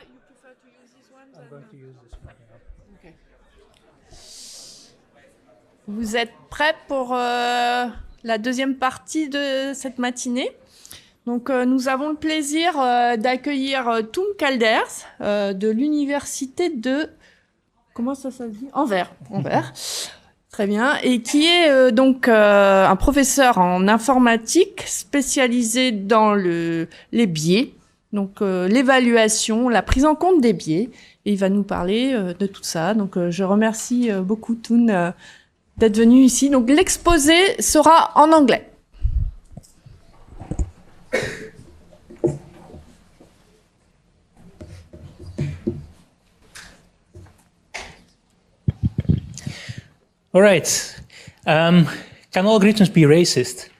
You prefer to use this one? I'm going to use this one. Yeah. Okay. Vous êtes prêts pour la deuxième partie de cette matinée? Donc, nous avons le plaisir d'accueillir Toon, Calders de l'Université de... Comment ça se dit? Anvers. Très bien. Et qui est donc un professeur en informatique spécialisé dans les biais, donc l'évaluation, la prise en compte des biais. Et il va nous parler de tout ça. Donc, je remercie beaucoup Toon d'être venu ici. Donc, l'exposé sera en anglais. All right. Can algorithms be racist?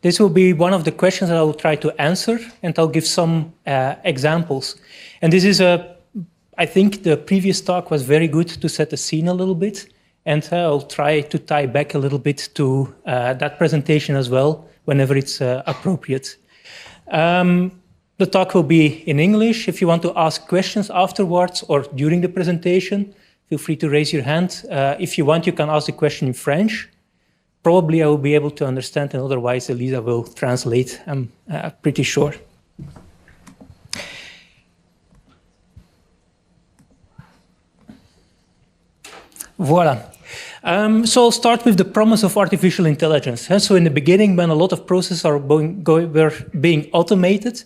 This will be one of the questions that I will try to answer, and I'll give some examples. And this is I think the previous talk was very good to set the scene a little bit, and I'll try to tie back a little bit to that presentation as well, whenever it's appropriate. The talk will be in English. If you want to ask questions afterwards or during the presentation, feel free to raise your hand. If you want, you can ask the question in French. Probably I will be able to understand, and otherwise Elisa will translate, I'm pretty sure. Voila. So I'll start with the promise of artificial intelligence. So in the beginning, when a lot of processes were being automated,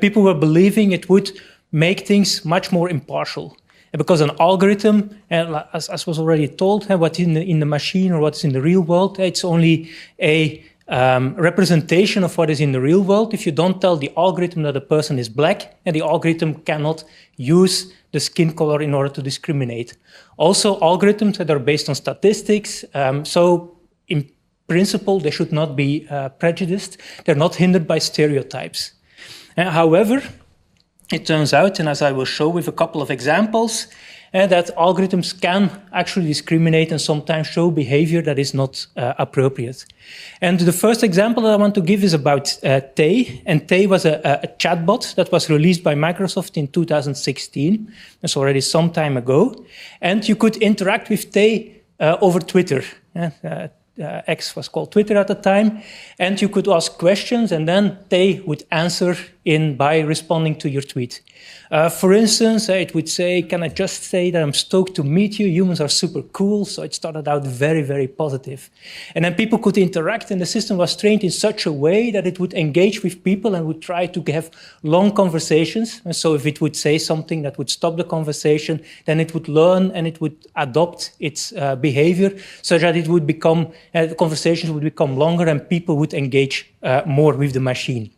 people were believing it would make things much more impartial. Because an algorithm, as was already told, what's in the machine or what's in the real world, it's only a representation of what is in the real world. If you don't tell the algorithm that a person is black, and the algorithm cannot use the skin color in order to discriminate. Also, algorithms that are based on statistics, so in principle, they should not be prejudiced. They're not hindered by stereotypes. However, it turns out, and as I will show with a couple of examples, that algorithms can actually discriminate and sometimes show behavior that is not appropriate. And the first example that I want to give is about Tay. And Tay was a chatbot that was released by Microsoft in 2016. That's already some time ago. And you could interact with Tay over Twitter. X was called Twitter at the time, and you could ask questions, and then they would answer by responding to your tweet. For instance, it would say, can I just say that I'm stoked to meet you? Humans are super cool. So it started out very, very positive. And then people could interact, and the system was trained in such a way that it would engage with people and would try to have long conversations. And so if it would say something that would stop the conversation, then it would learn and it would adopt its behavior so that it would become, the conversations would become longer and people would engage more with the machine.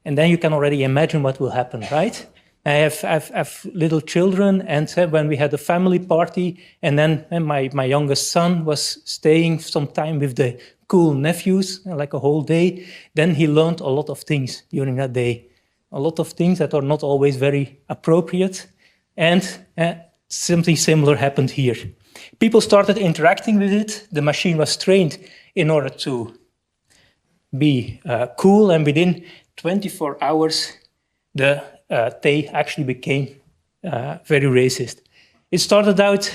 And then you can already imagine what will happen, right? I have little children, and when we had a family party, and then my youngest son was staying some time with the cool nephews, like a whole day, then he learned a lot of things during that day. A lot of things that are not always very appropriate, and something similar happened here. People started interacting with it. The machine was trained in order to be cool, and within 24 hours, they actually became very racist. It started out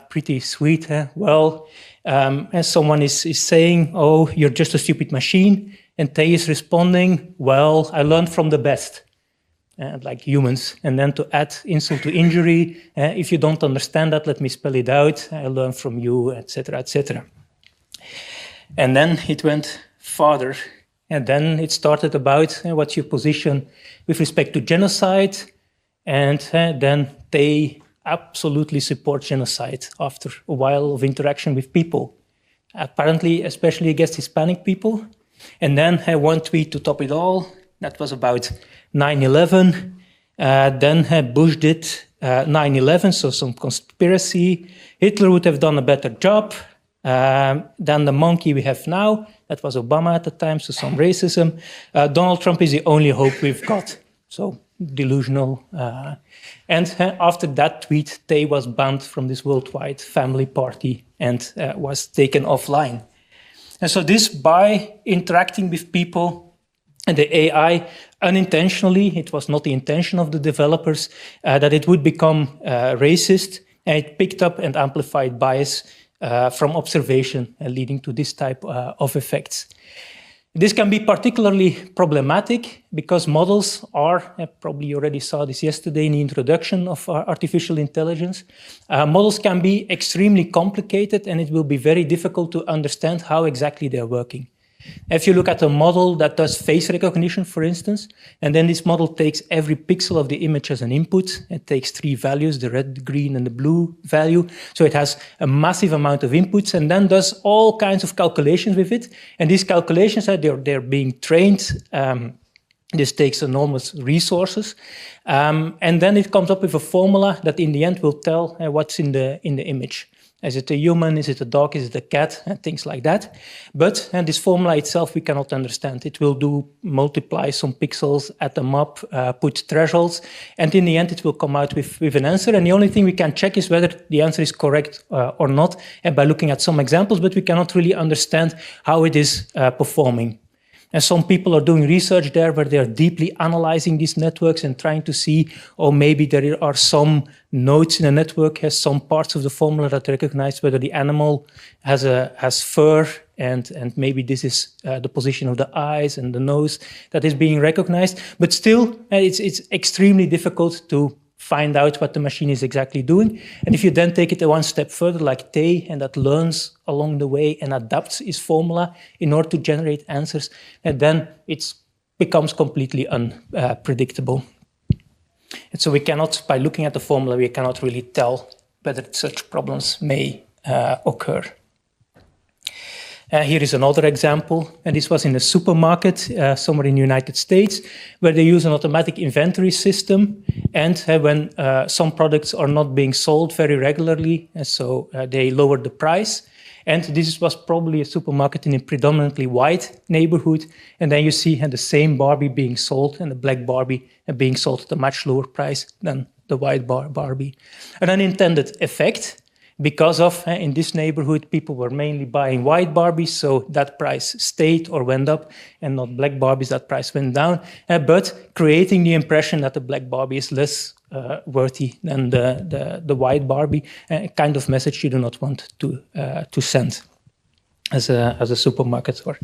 pretty sweet. Well, as someone is saying, oh, you're just a stupid machine. And Tay is responding, well, I learned from the best, like humans. And then to add insult to injury, if you don't understand that, let me spell it out. I learned from you, etc., etc. And then it went farther. And then it started about what's your position with respect to genocide. And then they absolutely support genocide after a while of interaction with people, apparently, especially against Hispanic people. And then one tweet to top it all, that was about 9/11. Then Bush did 9/11, so some conspiracy. Hitler would have done a better job than the monkey we have now. That was Obama at the time, so some racism. Donald Trump is the only hope we've got. So delusional. And after that tweet, Tay was banned from this worldwide family party and was taken offline. And so this, by interacting with people, And the AI, unintentionally, it was not the intention of the developers, that it would become racist, and it picked up and amplified bias from observation, leading to this type of effects. This can be particularly problematic because models are, probably you already saw this yesterday in the introduction of artificial intelligence, models can be extremely complicated, and it will be very difficult to understand how exactly they're working. If you look at a model that does face recognition, for instance, and then this model takes every pixel of the image as an input, it takes 3 values, the red, the green, and the blue value. So it has a massive amount of inputs and then does all kinds of calculations with it. And these calculations, they're being trained. This takes enormous resources. And then it comes up with a formula that in the end will tell what's in the image. Is it a human? Is it a dog? Is it a cat? And things like that. But this formula itself, we cannot understand. It will multiply some pixels, add them up, put thresholds, and in the end, it will come out with an answer. And the only thing we can check is whether the answer is correct or not, and by looking at some examples, but we cannot really understand how it is performing. And some people are doing research there where they are deeply analyzing these networks and trying to see, oh, maybe there are some nodes in a network, has some parts of the formula that recognize whether the animal has fur, and maybe this is the position of the eyes and the nose that is being recognized. But still, it's extremely difficult to find out what the machine is exactly doing. And if you then take it one step further, like Tay, and that learns along the way and adapts its formula in order to generate answers, and then it becomes completely unpredictable. And so we cannot, by looking at the formula, we cannot really tell whether such problems may occur. Here is another example, and this was in a supermarket somewhere in the United States, where they use an automatic inventory system, and when some products are not being sold very regularly, and so they lowered the price. And this was probably a supermarket in a predominantly white neighborhood, and then you see the same Barbie being sold, and the black Barbie being sold at a much lower price than the white Barbie. An unintended effect, because of, in this neighborhood, people were mainly buying white Barbies, so that price stayed or went up, and not black Barbies, that price went down, but creating the impression that the black Barbie is less worthy than the white Barbie, a kind of message you do not want to send as a supermarket store.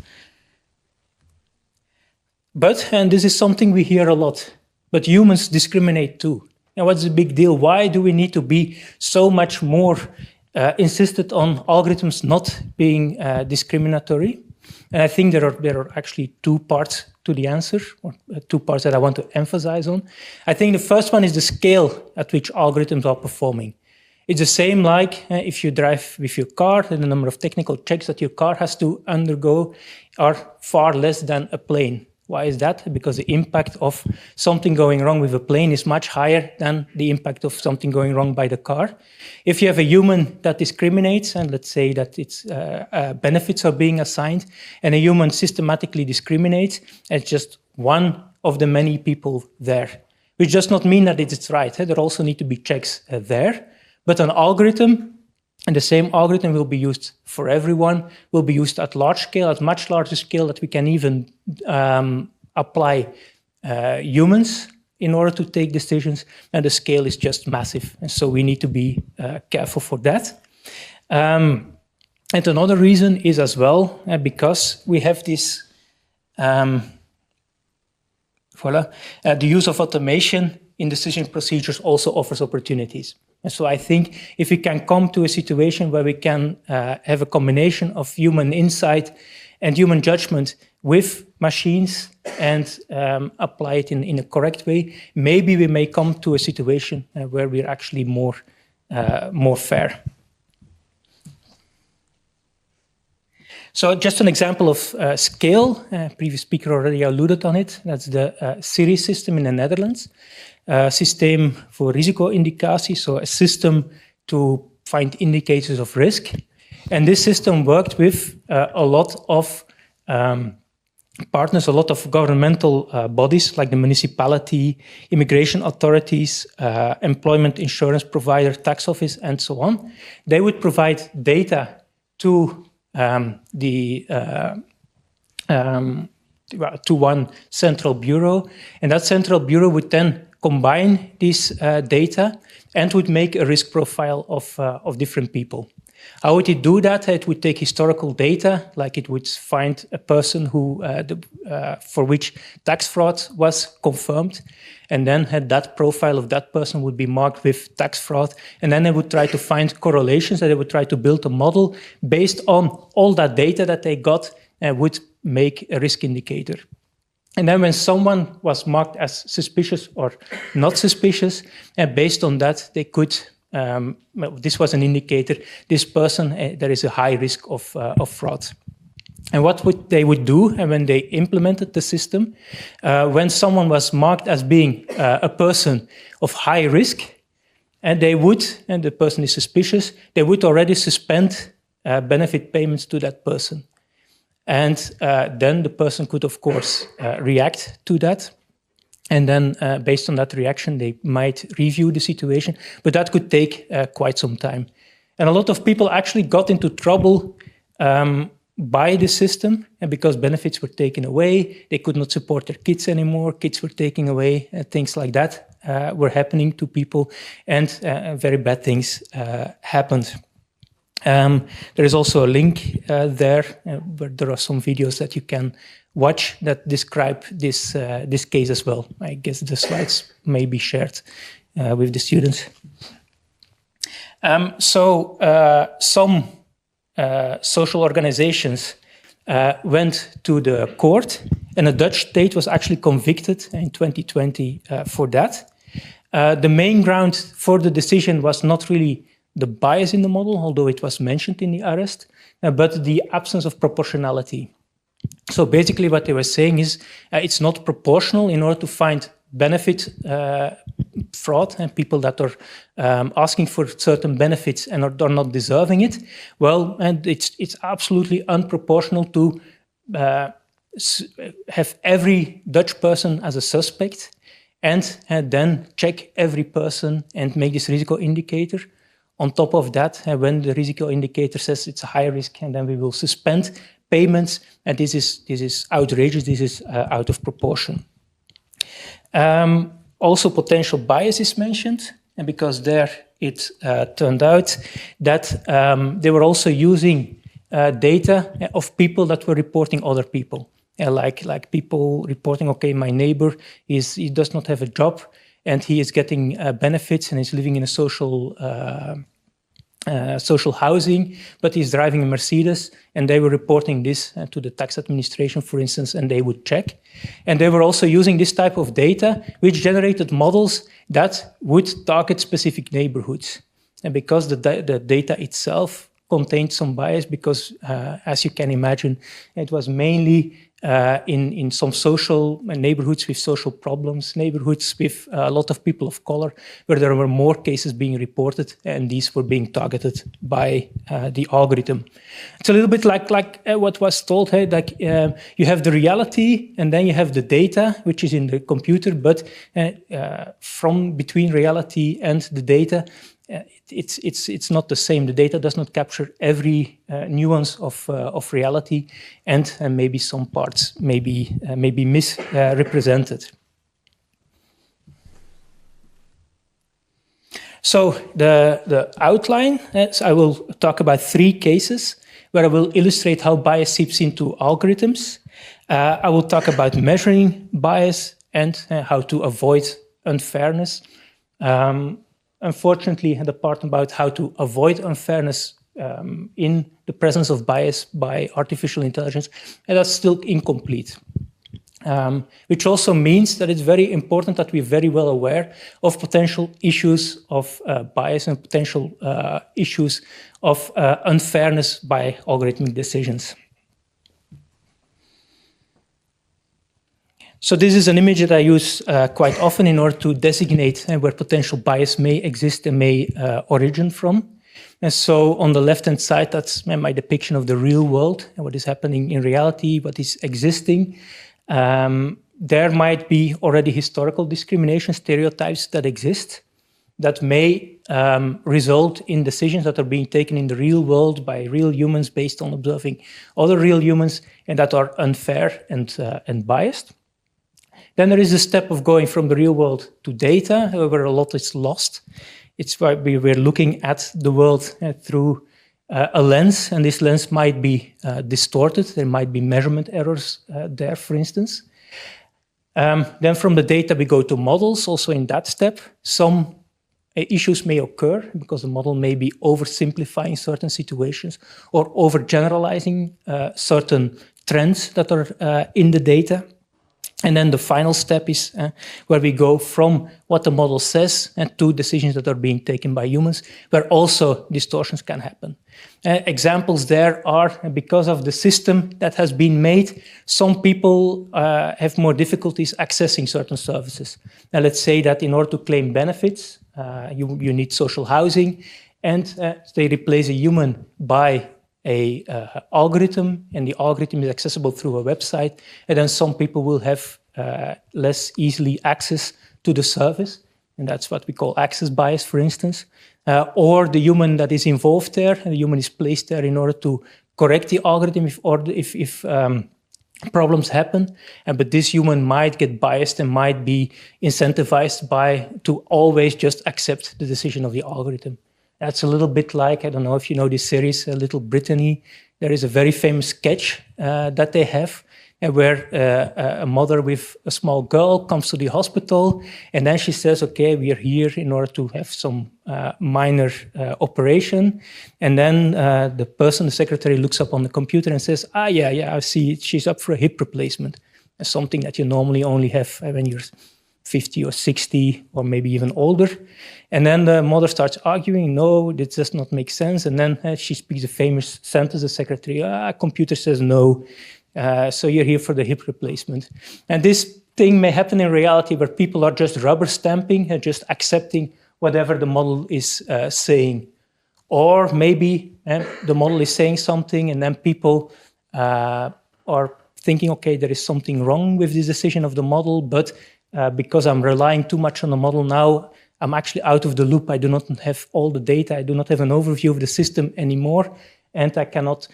But, and this is something we hear a lot, but humans discriminate too. Now, what's the big deal? Why do we need to be so much more insisted on algorithms not being discriminatory? And I think there are actually 2 parts to the answer, or 2 parts that I want to emphasize on. I think the first one is the scale at which algorithms are performing. It's the same like if you drive with your car, and the number of technical checks that your car has to undergo are far less than a plane. Why is that? Because the impact of something going wrong with a plane is much higher than the impact of something going wrong by the car. If you have a human that discriminates, and let's say that its benefits are being assigned, and a human systematically discriminates, it's just one of the many people there. Which does not mean that it's right. There also need to be checks there. But an algorithm, and the same algorithm will be used for everyone, will be used at large scale, at much larger scale that we can even apply humans in order to take decisions, and the scale is just massive. And so we need to be careful for that. And another reason is as well, because we have this, the use of automation in decision procedures also offers opportunities. And so I think if we can come to a situation where we can have a combination of human insight and human judgment with machines and apply it in a correct way, maybe we may come to a situation where we're actually more fair. So just an example of scale, previous speaker already alluded on it, that's the Siri system in the Netherlands. Systeem voor risico-indicatie, so a system to find indicators of risk. And this system worked with a lot of partners, a lot of governmental bodies like the municipality, immigration authorities, employment insurance provider, tax office, and so on. They would provide data to the to one central bureau, and that central bureau would then combine this data and would make a risk profile of different people. How would it do that? It would take historical data, like it would find a person who, for which tax fraud was confirmed, and then that profile of that person would be marked with tax fraud, and then they would try to find correlations, and they would try to build a model based on all that data that they got and would make a risk indicator. And then when someone was marked as suspicious or not suspicious, based on that, they could, this was an indicator, this person, there is a high risk of fraud. And what they would do when they implemented the system, when someone was marked as being a person of high risk, and the person is suspicious, they would already suspend benefit payments to that person. And then the person could, of course, react to that. And then based on that reaction, they might review the situation. But that could take quite some time. And a lot of people actually got into trouble by the system, and because benefits were taken away, they could not support their kids anymore, kids were taken away, things like that were happening to people, and very bad things happened. There is also a link there where there are some videos that you can watch that describe this case as well. I guess the slides may be shared with the students. Some social organizations went to the court, and a Dutch state was actually convicted in 2020 for that. The main ground for the decision was not really the bias in the model, although it was mentioned in the arrest, but the absence of proportionality. So basically what they were saying is it's not proportional in order to find benefit fraud and people that are asking for certain benefits and are not deserving it. Well, and it's absolutely unproportional to have every Dutch person as a suspect and then check every person and make this risiko indicator. On top of that, when the risiko indicator says it's a high risk, and then we will suspend payments, and this is outrageous, this is out of proportion. Also, potential bias is mentioned, and because there it turned out that they were also using data of people that were reporting other people, like people reporting, okay, my neighbor he does not have a job, and he is getting benefits and is living in a social housing, but he's driving a Mercedes, and they were reporting this to the tax administration, for instance, and they would check. And they were also using this type of data, which generated models that would target specific neighborhoods. And because the data itself contained some bias, because as you can imagine, it was mainly in some social neighborhoods with social problems, neighborhoods with a lot of people of color, where there were more cases being reported, and these were being targeted by the algorithm. It's a little bit like what was told, hey, like you have the reality, and then you have the data, which is in the computer, but from between reality and the data, it's not the same. The data does not capture every nuance of reality, and maybe some parts may be misrepresented. So the outline, so I will talk about 3 cases where I will illustrate how bias seeps into algorithms. I will talk about measuring bias and how to avoid unfairness. Unfortunately, the part about how to avoid unfairness in the presence of bias by artificial intelligence, and that's still incomplete. Which also means that it's very important that we're very well aware of potential issues of bias and potential issues of unfairness by algorithmic decisions. So this is an image that I use quite often in order to designate where potential bias may exist and may origin from. And so on the left-hand side, that's my depiction of the real world and what is happening in reality, what is existing. There might be already historical discrimination stereotypes that exist. that may result in decisions that are being taken in the real world by real humans based on observing other real humans and that are unfair and biased. Then there is the step of going from the real world to data, where a lot is lost. It's why we're looking at the world through a lens, and this lens might be distorted. There might be measurement errors there, for instance. Then from the data, we go to models. Also in that step, some issues may occur because the model may be oversimplifying certain situations or overgeneralizing certain trends that are in the data. And then the final step is where we go from what the model says and to decisions that are being taken by humans, where also distortions can happen. Examples there are, because of the system that has been made, some people have more difficulties accessing certain services. Now, let's say that in order to claim benefits, you need social housing, and they replace a human by a algorithm, and the algorithm is accessible through a website, and then some people will have less easily access to the service, and that's what we call access bias, for instance. Or the human that is involved there, and the human is placed there in order to correct the algorithm if problems happen, but this human might get biased and might be incentivized to always just accept the decision of the algorithm. That's a little bit like, I don't know if you know this series, Little Brittany. There is a very famous sketch that they have where a mother with a small girl comes to the hospital, and then she says, okay, we are here in order to have some minor operation. And then the secretary looks up on the computer and says, yeah, I see she's up for a hip replacement. That's something that you normally only have when you're 50 or 60 or maybe even older. And then the mother starts arguing, no, this does not make sense. And then she speaks a famous sentence, the secretary, computer says no, so you're here for the hip replacement. And this thing may happen in reality where people are just rubber stamping and just accepting whatever the model is saying. Or maybe the model is saying something and then people are thinking, okay, there is something wrong with this decision of the model, but because I'm relying too much on the model now, I'm actually out of the loop. I do not have all the data. I do not have an overview of the system anymore, and I cannot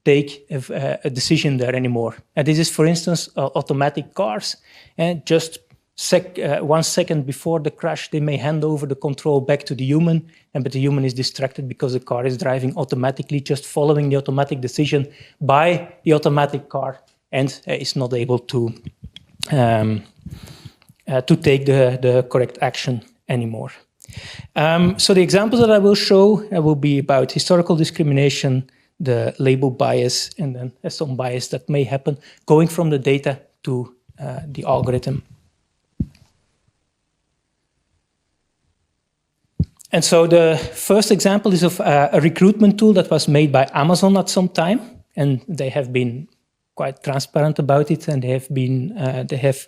take a decision there anymore. And this is, for instance, automatic cars. And just 1 second before the crash, they may hand over the control back to the human, but the human is distracted because the car is driving automatically, just following the automatic decision by the automatic car, and is not able to take the correct action anymore. So the examples that I will show will be about historical discrimination, the label bias, and then some bias that may happen going from the data to the algorithm. And so the first example is of a recruitment tool that was made by Amazon at some time, and they have been quite transparent about it, and they have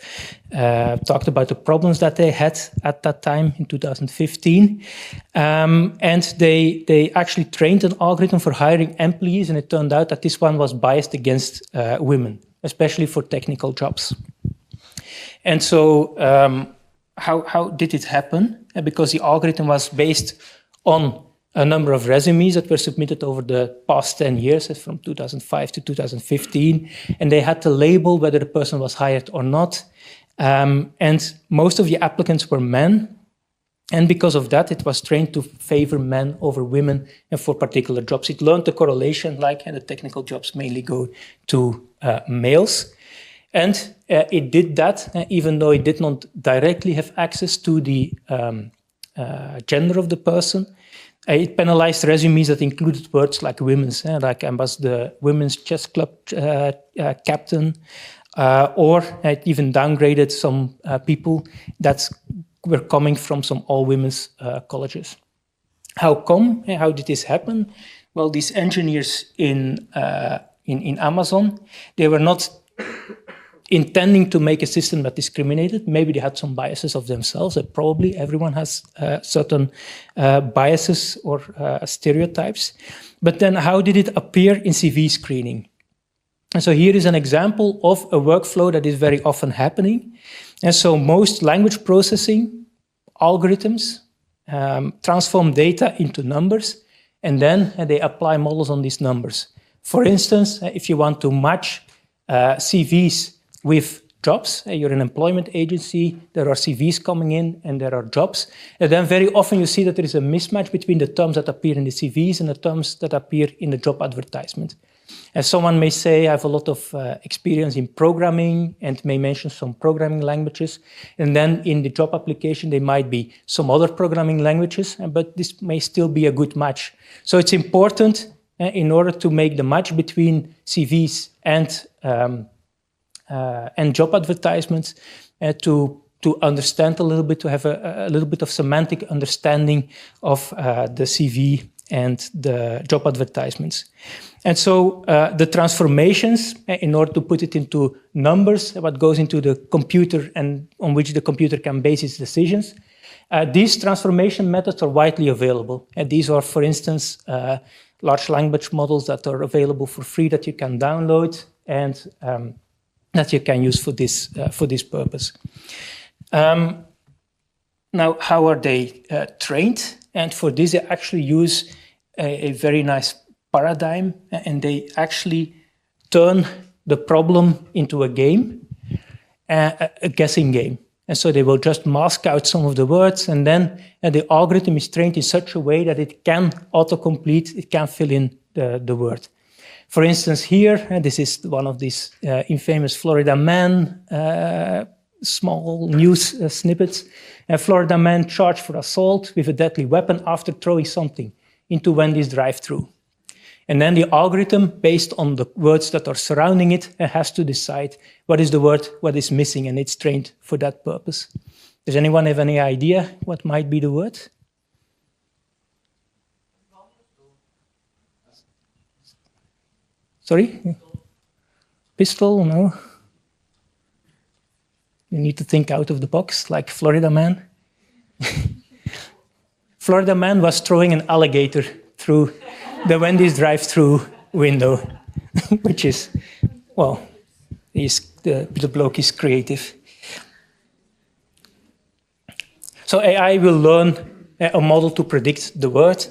talked about the problems that they had at that time in 2015. And they actually trained an algorithm for hiring employees, and it turned out that this one was biased against women, especially for technical jobs. And so how did it happen? Because the algorithm was based on a number of resumes that were submitted over the past 10 years, from 2005 to 2015, and they had to label whether the person was hired or not. And most of the applicants were men, and because of that, it was trained to favor men over women and for particular jobs. It learned the correlation, like the technical jobs mainly go to males. And it did that, even though it did not directly have access to the gender of the person. It penalized resumes that included words like women's, like I was the women's chess club captain, or it even downgraded some people that were coming from some all-women's colleges. How come? How did this happen? Well, these engineers in Amazon, they were not intending to make a system that discriminated. Maybe they had some biases of themselves. Probably everyone has certain biases or stereotypes. But then how did it appear in CV screening? And so here is an example of a workflow that is very often happening. And so most language processing algorithms transform data into numbers, and then they apply models on these numbers. For instance, if you want to match CVs with jobs, you're an employment agency, there are CVs coming in and there are jobs, and then very often you see that there is a mismatch between the terms that appear in the CVs and the terms that appear in the job advertisement. And someone may say, I have a lot of experience in programming and may mention some programming languages. And then in the job application, there might be some other programming languages, but this may still be a good match. So it's important in order to make the match between CVs and job advertisements to understand a little bit, to have a little bit of semantic understanding of the CV and the job advertisements. And so the transformations, in order to put it into numbers, what goes into the computer and on which the computer can base its decisions, these transformation methods are widely available. And these are, for instance, large language models that are available for free that you can download and that you can use for this purpose. Now, how are they trained? And for this, they actually use a very nice paradigm, and they actually turn the problem into a game, a guessing game. And so they will just mask out some of the words, and then the algorithm is trained in such a way that it can autocomplete, it can fill in the word. For instance, here, this is one of these infamous Florida Man small news snippets. A Florida man charged for assault with a deadly weapon after throwing something into Wendy's drive-thru. And then the algorithm, based on the words that are surrounding it, has to decide what is the word, what is missing, and it's trained for that purpose. Does anyone have any idea what might be the word? Sorry? Pistol? No? You need to think out of the box, like Florida Man. Florida Man was throwing an alligator through the Wendy's drive-thru window, which is, well, the bloke is creative. So AI will learn a model to predict the word.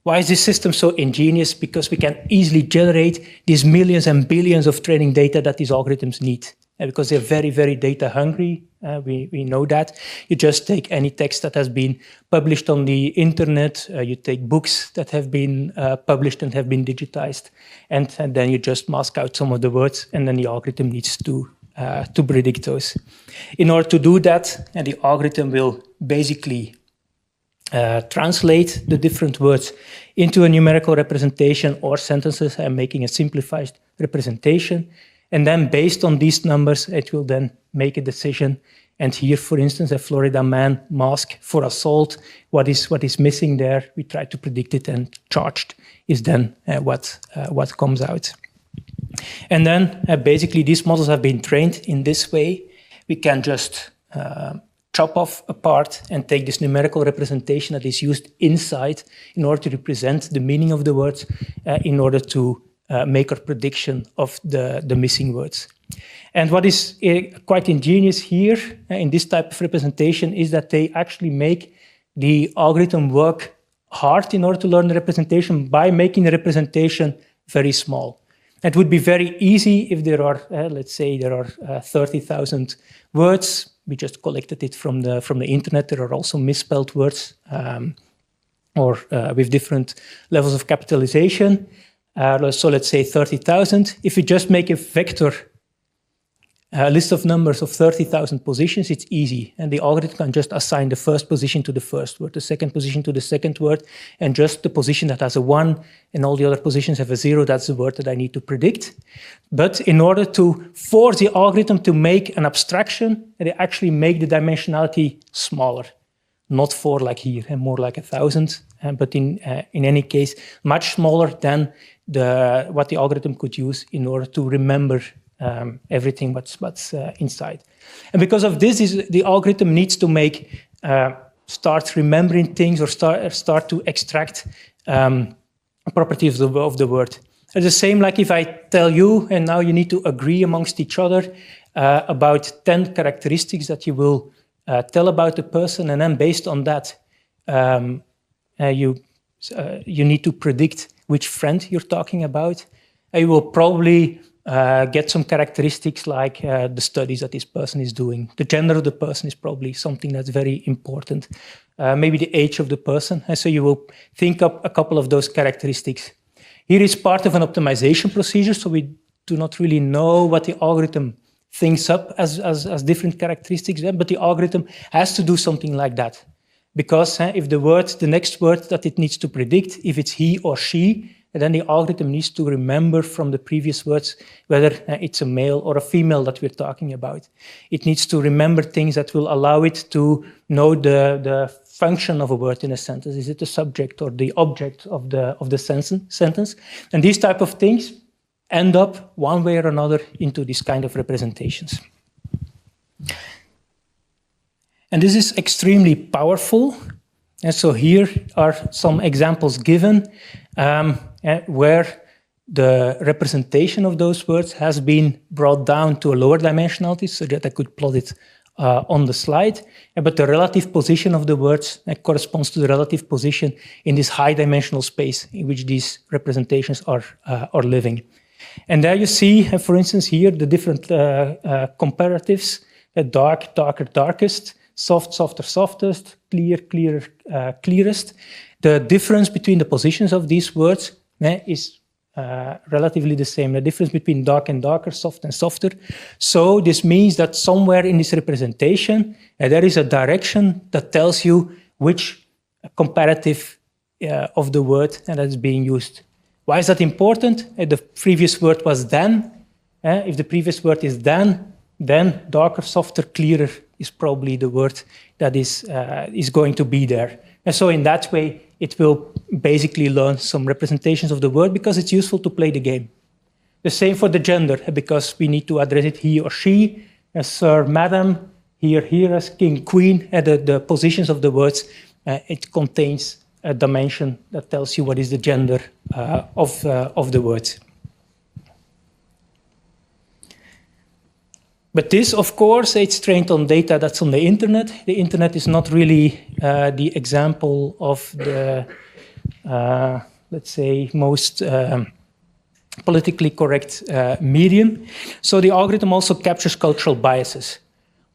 Why is this system so ingenious? Because we can easily generate these millions and billions of training data that these algorithms need. Because they're very, very data hungry. We know that. You just take any text that has been published on the internet, you take books that have been published and have been digitized, and then you just mask out some of the words, and then the algorithm needs to predict those. In order to do that, the algorithm will basically translate the different words into a numerical representation or sentences, making a simplified representation. And then based on these numbers, it will then make a decision. And here, for instance, a Florida man mask for assault. What is missing there? We try to predict it, and charged is then what comes out. And then basically these models have been trained in this way. We can just chop off a part and take this numerical representation that is used inside in order to represent the meaning of the words in order to make a prediction of the missing words. And what is quite ingenious here in this type of representation is that they actually make the algorithm work hard in order to learn the representation by making the representation very small. It would be very easy if there are, let's say, there are 30,000 words. We just collected it from the internet. There are also misspelled words or with different levels of capitalization. So let's say 30,000. If we just make a vector list of numbers of 30,000 positions, it's easy. And the algorithm can just assign the first position to the first word, the second position to the second word, and just the position that has a 1 and all the other positions have a 0, that's the word that I need to predict. But in order to force the algorithm to make an abstraction, they actually make the dimensionality smaller. Not 4 like here, and more like 1,000, but in any case, much smaller than what the algorithm could use in order to remember everything what's inside. And because of this, the algorithm needs to start remembering things or start to extract properties of the word. It's the same like if I tell you, and now you need to agree amongst each other about 10 characteristics that you will tell about the person, and then based on that, you need to predict which friend you're talking about. You will probably get some characteristics like the studies that this person is doing. The gender of the person is probably something that's very important. Maybe the age of the person. And so you will think up a couple of those characteristics. Here is part of an optimization procedure, so we do not really know what the algorithm thinks up as different characteristics, but the algorithm has to do something like that. Because if the next word that it needs to predict, if it's he or she, then the algorithm needs to remember from the previous words whether it's a male or a female that we're talking about. It needs to remember things that will allow it to know the function of a word in a sentence. Is it the subject or the object of the sentence? And these type of things end up one way or another into these kind of representations. And this is extremely powerful. And so here are some examples given where the representation of those words has been brought down to a lower dimensionality so that I could plot it on the slide. But the relative position of the words corresponds to the relative position in this high dimensional space in which these representations are living. And there you see, for instance, here the different comparatives, dark, darker, darkest, soft, softer, softest, clear, clearer, clearest. The difference between the positions of these words is relatively the same. The difference between dark and darker, soft and softer. So this means that somewhere in this representation, there is a direction that tells you which comparative of the word that is being used. Why is that important? The previous word was then. If the previous word is then darker, softer, clearer is probably the word that is going to be there. And so in that way, it will basically learn some representations of the word because it's useful to play the game. The same for the gender, because we need to address it he or she, as sir, madam, here as king, queen, the positions of the words. It contains a dimension that tells you what is the gender of the words. But this, of course, it's trained on data that's on the internet. The internet is not really the example of the, let's say, most politically correct medium. So the algorithm also captures cultural biases.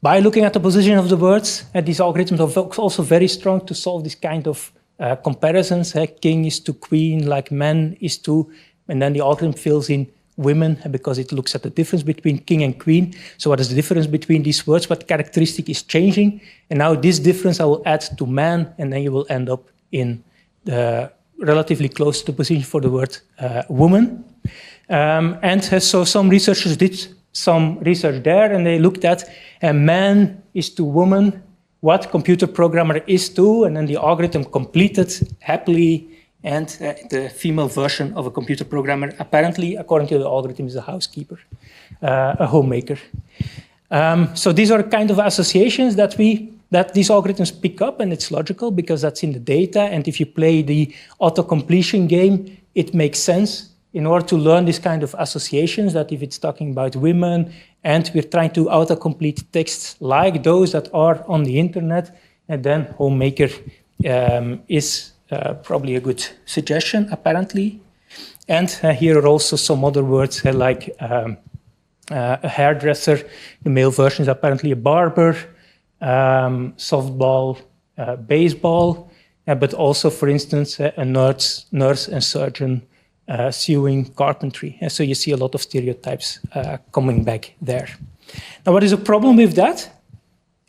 By looking at the position of the words, these algorithms are also very strong to solve this kind of comparisons. King is to queen, like man is to, and then the algorithm fills in women because it looks at the difference between king and queen. So what is the difference between these words? What characteristic is changing? And now this difference I will add to man, and then you will end up in the relatively close to the position for the word woman. So some researchers did some research there, and they looked at man is to woman, what computer programmer is to, and then the algorithm completed happily. And the female version of a computer programmer, apparently, according to the algorithm, is a housekeeper, a homemaker. So these are kind of associations that these algorithms pick up, and it's logical because that's in the data. And if you play the auto-completion game, it makes sense in order to learn this kind of associations, that if it's talking about women and we're trying to auto-complete texts like those that are on the internet, and then homemaker is probably a good suggestion, apparently. And here are also some other words like a hairdresser. The male version is apparently a barber, softball, baseball, but also, for instance, a nurse and surgeon, sewing, carpentry. And so you see a lot of stereotypes coming back there. Now, what is the problem with that?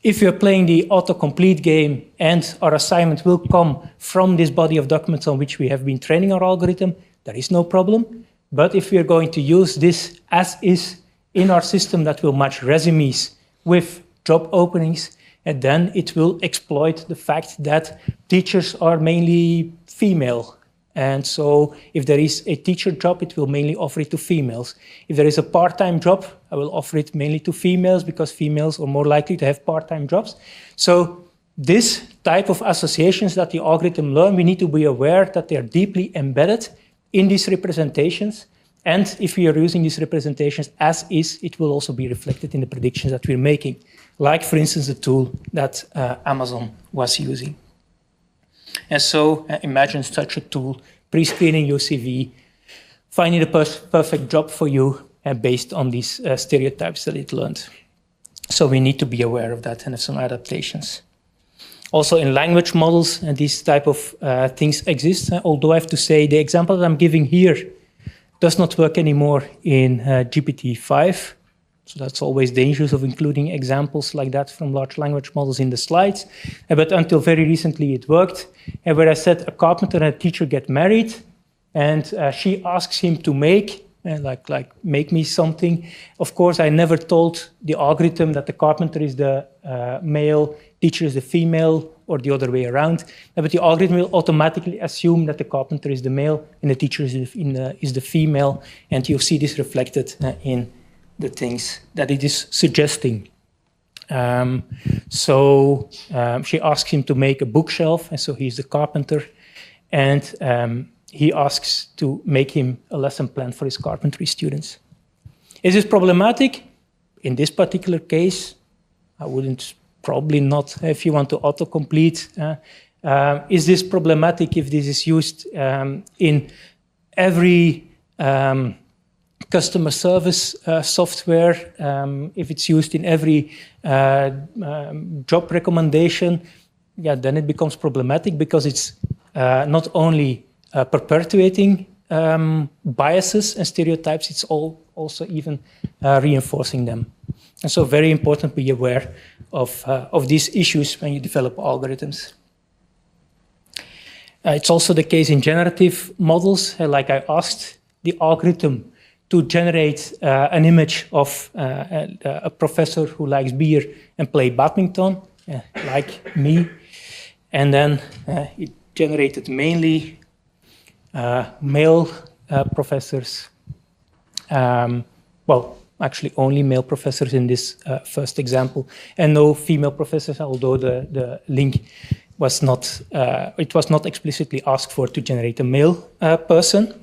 If you're playing the autocomplete game and our assignment will come from this body of documents on which we have been training our algorithm, there is no problem. But if we are going to use this as is in our system that will match resumes with job openings, and then it will exploit the fact that teachers are mainly female. And so if there is a teacher job, it will mainly offer it to females. If there is a part-time job, I will offer it mainly to females because females are more likely to have part-time jobs. So this type of associations that the algorithm learn, we need to be aware that they are deeply embedded in these representations. And if we are using these representations as is, it will also be reflected in the predictions that we're making. like, for instance, the tool that Amazon was using. And so imagine such a tool, pre-screening your CV, finding the perfect job for you based on these stereotypes that it learned. So we need to be aware of that and have some adaptations. Also in language models, these type of things exist. Although I have to say the example that I'm giving here does not work anymore in GPT-5. So that's always dangerous of including examples like that from large language models in the slides. But until very recently it worked. And where I said a carpenter and a teacher get married, and she asks him to make me something. Of course, I never told the algorithm that the carpenter is the male, teacher is the female, or the other way around. But the algorithm will automatically assume that the carpenter is the male and the teacher is the female. And you'll see this reflected in the things that it is suggesting. She asks him to make a bookshelf, and so he's the carpenter. And he asks to make him a lesson plan for his carpentry students. Is this problematic? In this particular case, I wouldn't, probably not, if you want to autocomplete. Is this problematic if this is used in every customer service software, if it's used in every job recommendation? Yeah, then it becomes problematic because it's not only perpetuating biases and stereotypes, it's also even reinforcing them. And so very important to be aware of these issues when you develop algorithms. It's also the case in generative models. Like I asked the algorithm to generate an image of a professor who likes beer and play badminton, like me. And then it generated mainly male professors, well, actually only male professors in this first example, and no female professors, although the link was not, it was not explicitly asked for to generate a male person.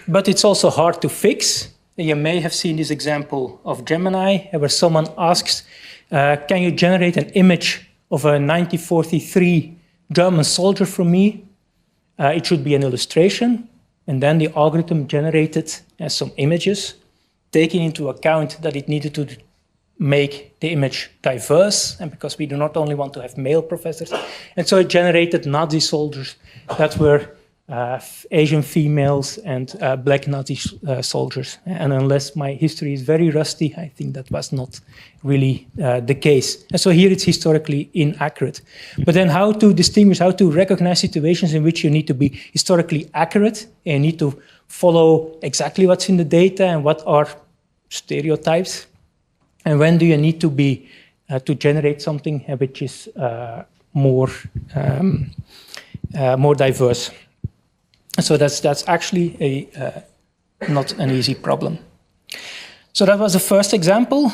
But it's also hard to fix. You may have seen this example of Gemini, where someone asks, can you generate an image of a 1943 German soldier for me? It should be an illustration, and then the algorithm generated some images, taking into account that it needed to make the image diverse, and because we do not only want to have male professors, and so it generated Nazi soldiers that were Asian females and black Nazi soldiers. And unless my history is very rusty, I think that was not really the case. And so here it's historically inaccurate. But then how to distinguish, how to recognize situations in which you need to be historically accurate and need to follow exactly what's in the data and what are stereotypes, and when do you need to be to generate something which is more diverse. So that's actually not an easy problem. So that was the first example.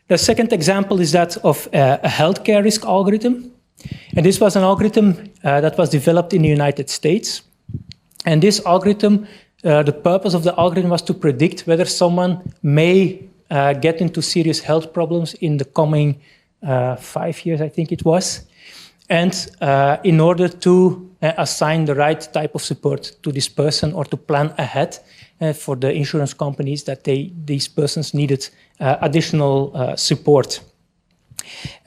The second example is that of a healthcare risk algorithm. And this was an algorithm that was developed in the United States. And this algorithm, the purpose of the algorithm was to predict whether someone may get into serious health problems in the coming 5 years, I think it was. And in order to assign the right type of support to this person or to plan ahead for the insurance companies that these persons needed additional support.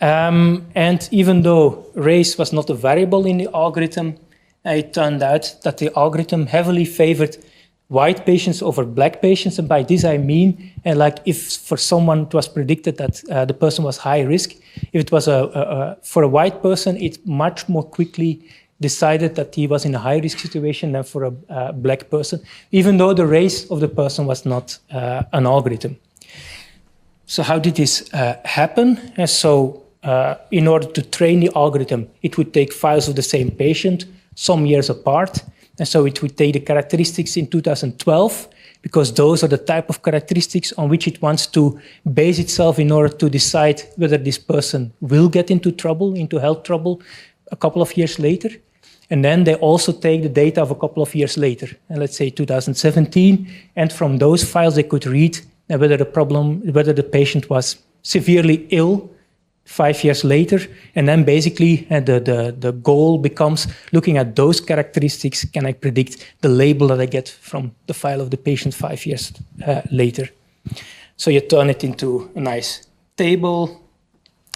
And even though race was not a variable in the algorithm, it turned out that the algorithm heavily favored white patients over black patients. And by this I mean, like if for someone it was predicted that the person was high risk, if it was for a white person, it much more quickly decided that he was in a high risk situation than for a black person, even though the race of the person was not an algorithm. So how did this happen? So in order to train the algorithm, it would take files of the same patient, some years apart. And so it would take the characteristics in 2012, because those are the type of characteristics on which it wants to base itself in order to decide whether this person will get into trouble, into health trouble, a couple of years later. And then they also take the data of a couple of years later, and let's say 2017, and from those files they could read whether the patient was severely ill 5 years later. And then basically the goal becomes looking at those characteristics. Can I predict the label that I get from the file of the patient 5 years later? So you turn it into a nice table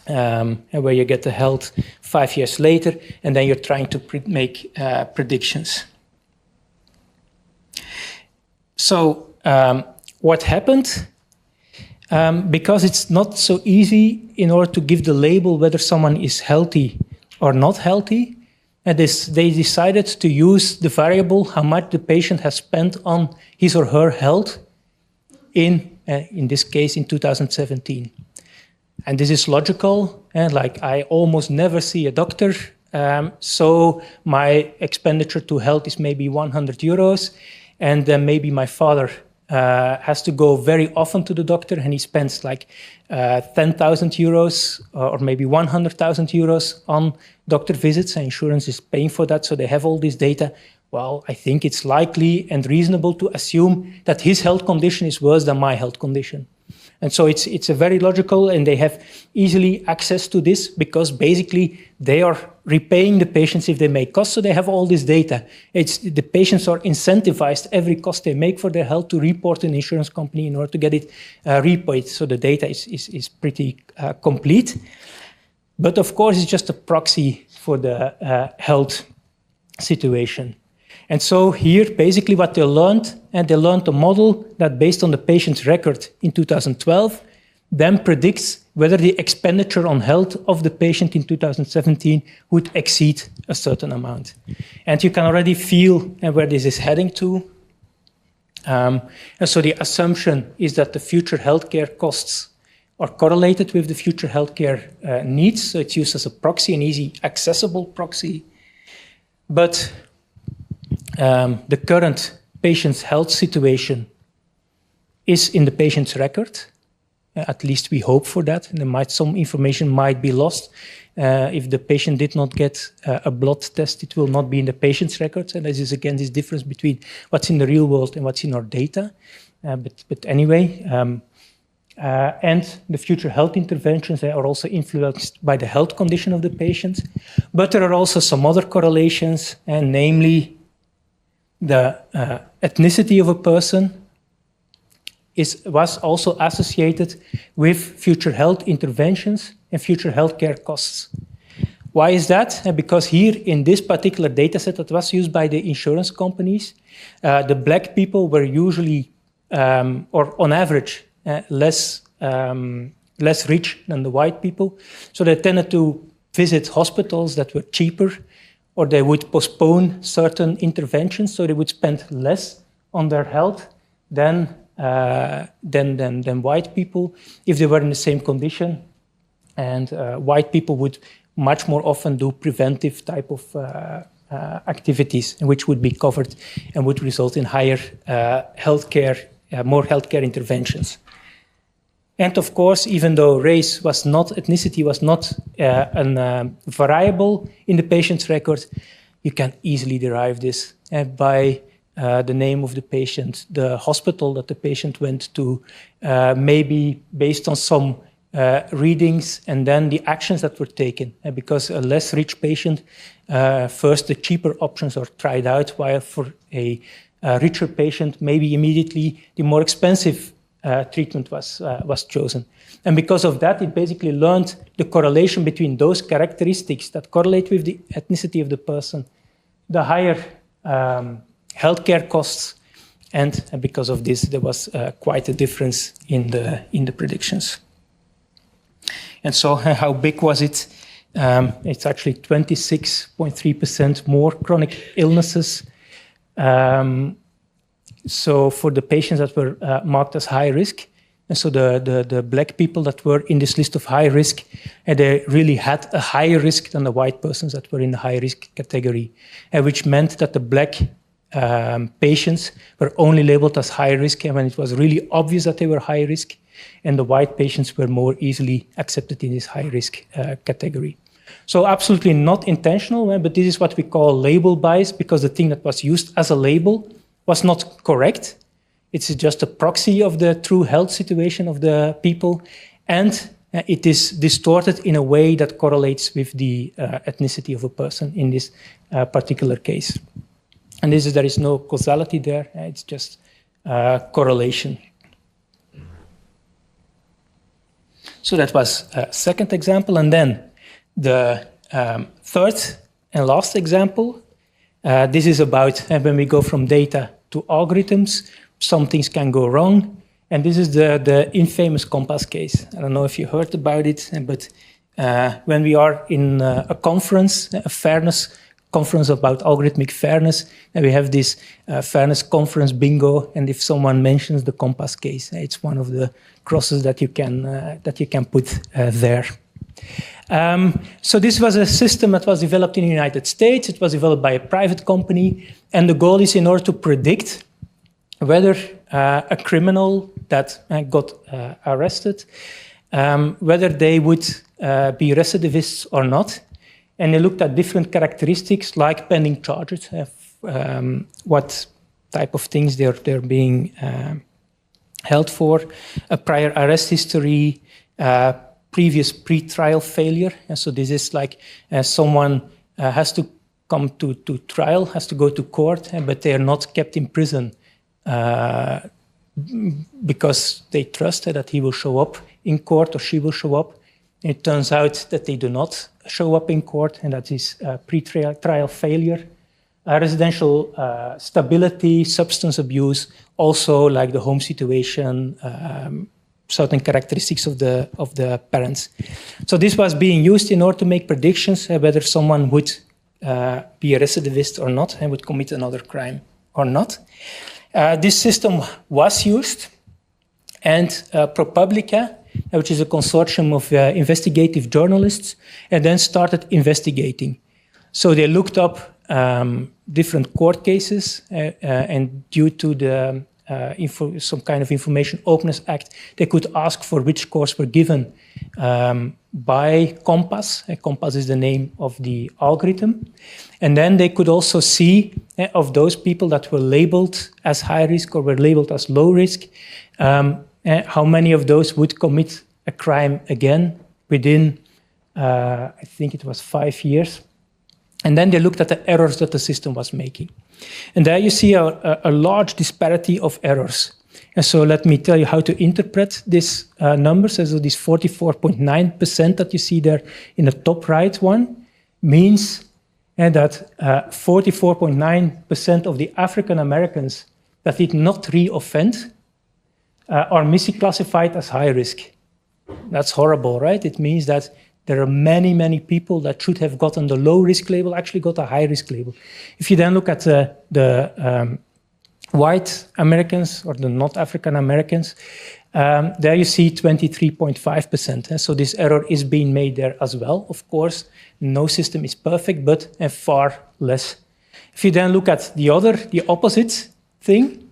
where you get the health 5 years later, and then you're trying to make predictions. So what happened? Because it's not so easy in order to give the label whether someone is healthy or not healthy, and they decided to use the variable how much the patient has spent on his or her health in this case in 2017. And this is logical, and like I almost never see a doctor, so my expenditure to health is maybe 100 euros, and then maybe my father has to go very often to the doctor, and he spends like 10,000 euros or maybe 100,000 euros on doctor visits, and insurance is paying for that, so they have all this data. Well, I think it's likely and reasonable to assume that his health condition is worse than my health condition. And so it's a very logical, and they have easily access to this because basically they are repaying the patients if they make costs, so they have all this data. The patients are incentivized every cost they make for their health to report an insurance company in order to get it repaid. So the data is pretty complete. But of course, it's just a proxy for the health situation. And so here, basically what they learned a model that based on the patient's record in 2012, then predicts whether the expenditure on health of the patient in 2017 would exceed a certain amount. And you can already feel where this is heading to. And so the assumption is that the future healthcare costs are correlated with the future healthcare needs. So it's used as a proxy, an easy, accessible proxy. But the current patient's health situation is in the patient's record. At least we hope for that. And some information might be lost. If the patient did not get a blood test, it will not be in the patient's records. And this is, again, this difference between what's in the real world and what's in our data. But anyway, and the future health interventions are also influenced by the health condition of the patient. But there are also some other correlations, and namely, the ethnicity of a person was also associated with future health interventions and future healthcare costs. Why is that? Because here in this particular data set that was used by the insurance companies, the black people were usually, or on average, less rich than the white people. So they tended to visit hospitals that were cheaper, or they would postpone certain interventions, so they would spend less on their health than white people if they were in the same condition. And white people would much more often do preventive type of activities, which would be covered and would result in higher more healthcare interventions. And of course, even though ethnicity was not a variable in the patient's record, you can easily derive this by the name of the patient, the hospital that the patient went to, maybe based on some readings, and then the actions that were taken. Because a less rich patient, first the cheaper options are tried out, while for a richer patient, maybe immediately the more expensive treatment was chosen. And because of that, it basically learned the correlation between those characteristics that correlate with the ethnicity of the person, the higher healthcare costs, and because of this, there was quite a difference in the predictions. And so how big was it? It's actually 26.3% more chronic illnesses. So for the patients that were marked as high risk, and so the black people that were in this list of high risk, they really had a higher risk than the white persons that were in the high risk category, which meant that the black patients were only labeled as high risk when it was really obvious that they were high risk, and the white patients were more easily accepted in this high risk category. So absolutely not intentional, but this is what we call label bias, because the thing that was used as a label was not correct. It's just a proxy of the true health situation of the people. And it is distorted in a way that correlates with the ethnicity of a person in this particular case. And there is no causality there, it's just correlation. So that was a second example. And then the third and last example, this is about when we go from data to algorithms, some things can go wrong. And this is the infamous Compass case. I don't know if you heard about it, but when we are in a conference, a fairness conference about algorithmic fairness, and we have this fairness conference bingo, and if someone mentions the Compass case, it's one of the crosses that you can put there. So this was a system that was developed in the United States. It was developed by a private company, and the goal is in order to predict whether a criminal that got arrested, whether they would be recidivists or not. And they looked at different characteristics like pending charges, what type of things they're being held for, a prior arrest history, previous pre-trial failure. And so this is like someone has to come to trial, has to go to court, but they are not kept in prison because they trust that he will show up in court or she will show up. And it turns out that they do not show up in court, and that is pre-trial failure. Residential stability, substance abuse, also like the home situation, certain characteristics of the parents. So this was being used in order to make predictions whether someone would be a recidivist or not and would commit another crime or not. This system was used, and ProPublica, which is a consortium of investigative journalists, and then started investigating. So they looked up different court cases, and due to the some kind of Information Openness Act, they could ask for which scores were given by Compass. Compass is the name of the algorithm. And then they could also see of those people that were labeled as high risk or were labeled as low risk, how many of those would commit a crime again within, I think it was 5 years. And then they looked at the errors that the system was making. And there you see a large disparity of errors. And so let me tell you how to interpret these numbers. So this 44.9% that you see there in the top right one means that 44.9% of the African Americans that did not re-offend are misclassified as high risk. That's horrible, right? It means that there are many, many people that should have gotten the low risk label actually got a high risk label. If you then look at the white Americans or the not African Americans, there you see 23.5%. So this error is being made there as well. Of course, no system is perfect, but far less. If you then look at the opposite thing,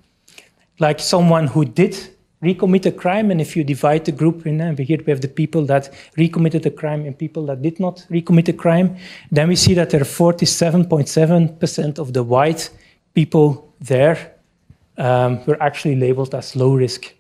like someone who did recommit a crime, and if you divide the group in, here we have the people that recommitted a crime and people that did not recommit a crime, then we see that there are 47.7% of the white people there were actually labeled as low risk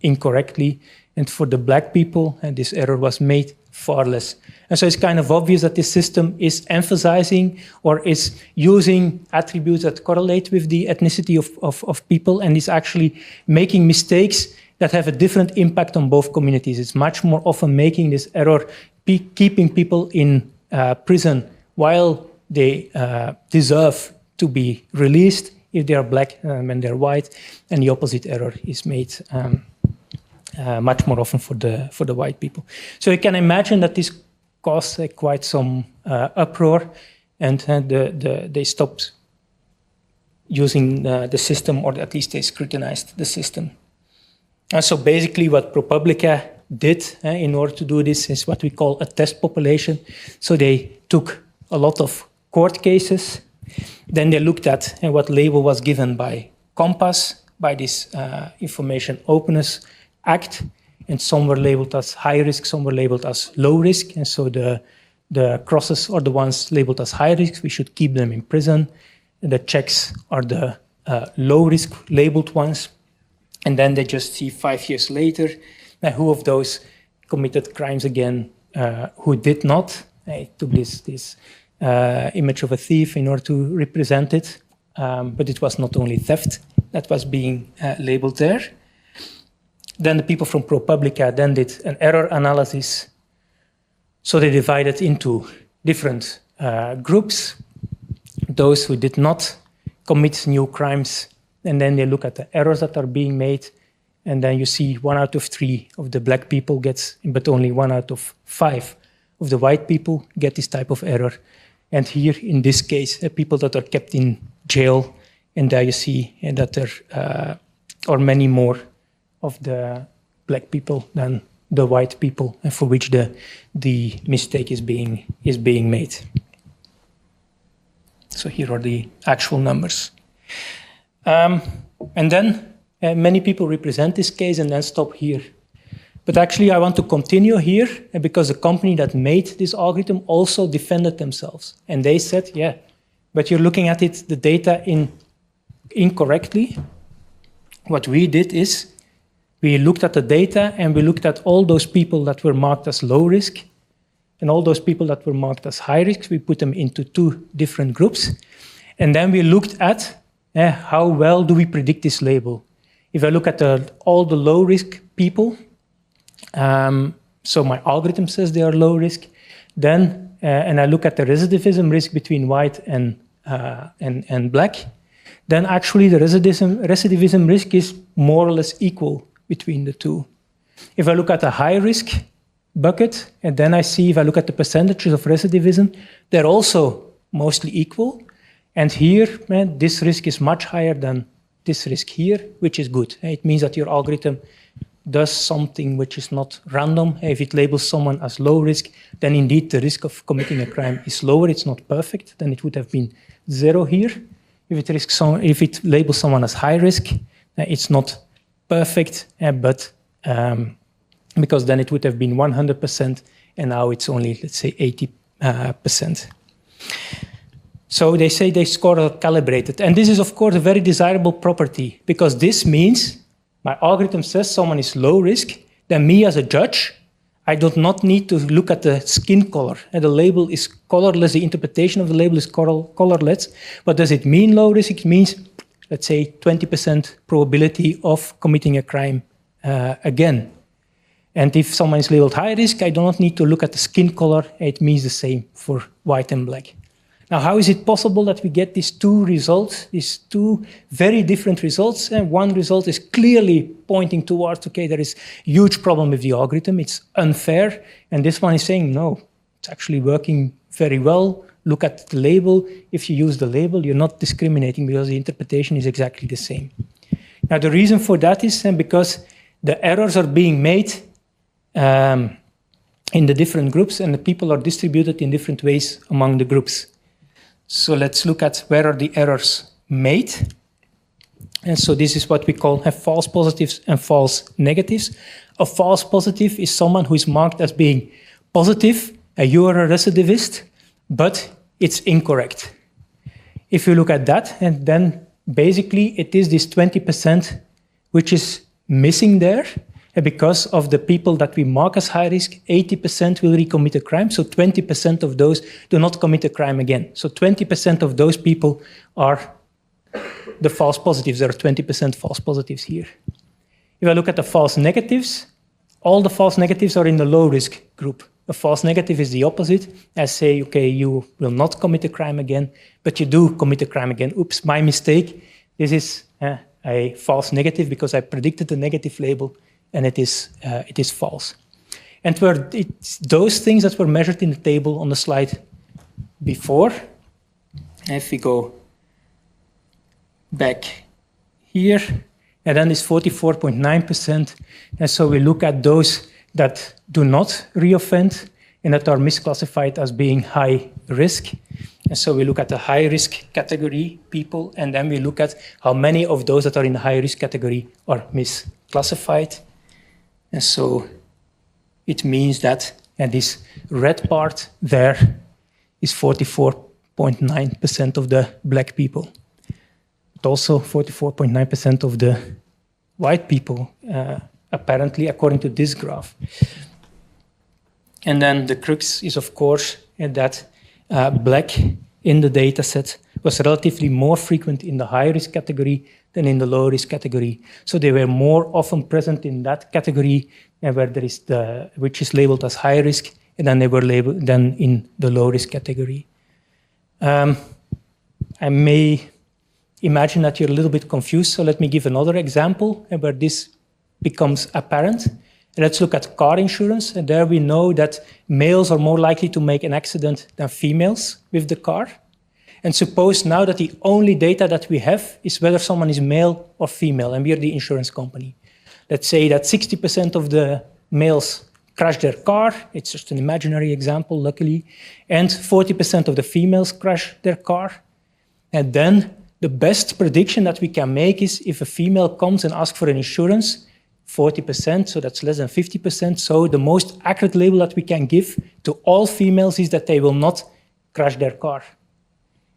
incorrectly. And for the black people, this error was made far less. And so it's kind of obvious that this system is emphasizing or is using attributes that correlate with the ethnicity of people, and is actually making mistakes that have a different impact on both communities. It's much more often making this error, keeping people in prison while they deserve to be released if they are black when they're white, and the opposite error is made much more often for the white people. So you can imagine that this caused quite some uproar, and they stopped using the system, or at least they scrutinized the system. And so basically what ProPublica did in order to do this is what we call a test population. So they took a lot of court cases, then they looked at what label was given by Compass, by this Information Openness Act, and some were labeled as high risk, some were labeled as low risk, and so the crosses are the ones labeled as high risk. We should keep them in prison. And the checks are the low risk labeled ones, and then they just see 5 years later who of those committed crimes again who did not. I took this image of a thief in order to represent it, but it was not only theft that was being labeled there. Then the people from ProPublica then did an error analysis. So they divided into different groups, those who did not commit new crimes, and then they look at the errors that are being made, and then you see 1 out of 3 of the black people gets, but only 1 out of 5 of the white people get this type of error. And here, in this case, people that are kept in jail, and there you see that there are many more of the black people than the white people, and for which the mistake is being made. So here are the actual numbers. And then many people represent this case and then stop here. But actually, I want to continue here because the company that made this algorithm also defended themselves. And they said, yeah, but you're looking at it, the data incorrectly. What we did is we looked at the data and we looked at all those people that were marked as low risk and all those people that were marked as high risk. We put them into 2 different groups. And then we looked at how well do we predict this label. If I look at all the low risk people, so my algorithm says they are low risk, then, and I look at the recidivism risk between white and black, then actually the recidivism risk is more or less equal between the 2. If I look at the high risk bucket, and then I see if I look at the percentages of recidivism, they're also mostly equal. And here, this risk is much higher than this risk here, which is good. It means that your algorithm does something which is not random. If it labels someone as low risk, then indeed the risk of committing a crime is lower. It's not perfect. Then it would have been 0 here. If it labels someone as high risk, it's not perfect, but because then it would have been 100%, and now it's only, let's say, 80%. So they say they score are calibrated. And this is, of course, a very desirable property, because this means my algorithm says someone is low risk, then me as a judge, I do not need to look at the skin color. And the label is colorless, the interpretation of the label is colorless. What does it mean, low risk? It means, let's say, 20% probability of committing a crime again. And if someone is labeled high risk, I do not need to look at the skin color. It means the same for white and black. Now, how is it possible that we get these 2 results, these 2 very different results? And one result is clearly pointing towards, okay, there is a huge problem with the algorithm, it's unfair. And this one is saying, no, it's actually working very well. Look at the label. If you use the label, you're not discriminating because the interpretation is exactly the same. Now, the reason for that is because the errors are being made in the different groups, and the people are distributed in different ways among the groups. So let's look at where are the errors made. And so this is what we call false positives and false negatives. A false positive is someone who is marked as being positive, and you are a recidivist, but it's incorrect. If you look at that, and then basically it is this 20% which is missing there. And because of the people that we mark as high risk, 80% will recommit a crime. So 20% of those do not commit a crime again. So 20% of those people are the false positives. There are 20% false positives here. If I look at the false negatives, all the false negatives are in the low risk group. A false negative is the opposite. I say, okay, you will not commit a crime again, but you do commit a crime again. Oops, my mistake. This is a false negative because I predicted the negative label, and it is false. And it's those things that were measured in the table on the slide before. If we go back here, and then it's 44.9%. And so we look at those that do not reoffend and that are misclassified as being high risk. And so we look at the high risk category people, and then we look at how many of those that are in the high risk category are misclassified. And so it means that, and this red part there is 44.9% of the black people, but also 44.9% of the white people, apparently, according to this graph. And then the crux is, of course, that black in the data set was relatively more frequent in the high-risk category than in the low-risk category. So they were more often present in that category where there is which is labeled as high risk, and then they were labeled then in the low-risk category. I may imagine that you're a little bit confused, so let me give another example where this becomes apparent. Let's look at car insurance, and there we know that males are more likely to make an accident than females with the car. And suppose now that the only data that we have is whether someone is male or female, and we are the insurance company. Let's say that 60% of the males crash their car. It's just an imaginary example, luckily. And 40% of the females crash their car. And then the best prediction that we can make is if a female comes and asks for an insurance, 40%, so that's less than 50%. So the most accurate label that we can give to all females is that they will not crash their car.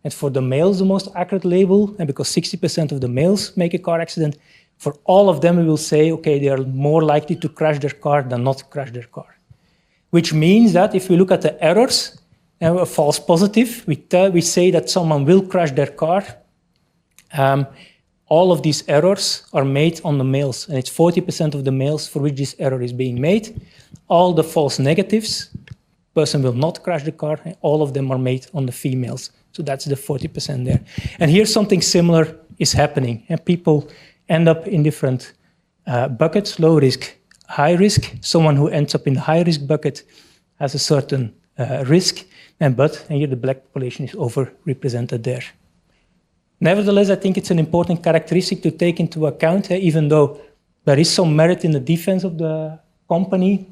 And for the males, the most accurate label, and because 60% of the males make a car accident, for all of them we will say, okay, they are more likely to crash their car than not crash their car. Which means that if we look at the errors, and a false positive, we say that someone will crash their car. All of these errors are made on the males, and it's 40% of the males for which this error is being made. All the false negatives, person will not crash the car, and all of them are made on the females. So that's the 40% there. And here something similar is happening, and people end up in different buckets, low risk, high risk. Someone who ends up in the high risk bucket has a certain risk, and here the black population is overrepresented there. Nevertheless, I think it's an important characteristic to take into account, even though there is some merit in the defense of the company.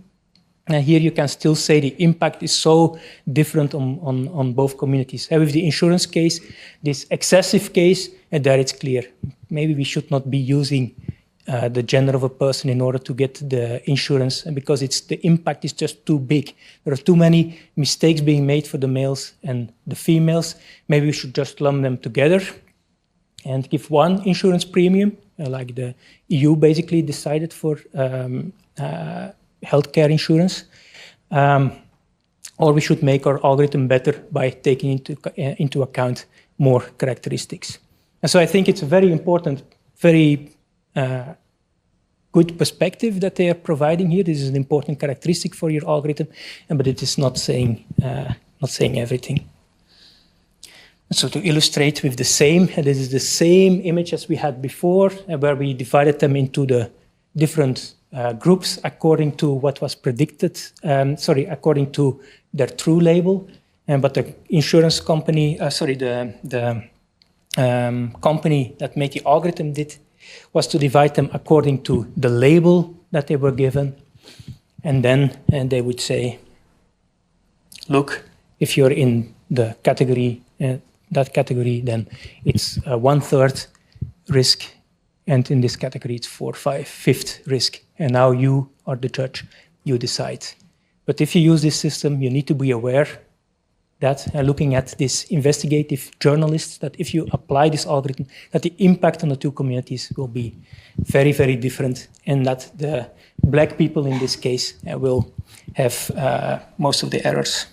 And here you can still say the impact is so different on both communities. With the insurance case, this excessive case, and there it's clear. Maybe we should not be using the gender of a person in order to get the insurance, because the impact is just too big. There are too many mistakes being made for the males and the females. Maybe we should just lump them together and give one insurance premium, like the EU basically decided for healthcare insurance. Or we should make our algorithm better by taking into account more characteristics. And so I think it's a very important, very good perspective that they are providing here. This is an important characteristic for your algorithm, but it is not saying everything. So to illustrate with the same, this is the same image as we had before, where we divided them into the different groups according to what was predicted, according to their true label. But the insurance company, the company that made the algorithm was to divide them according to the label that they were given. And then they would say, look, if you're in the category, that category, then it's 1/3 risk. And in this category, it's 4/5 risk. And now you are the judge, you decide. But if you use this system, you need to be aware that, looking at these investigative journalists, that if you apply this algorithm, that the impact on the two communities will be very, very different, and that the black people in this case will have most of the errors.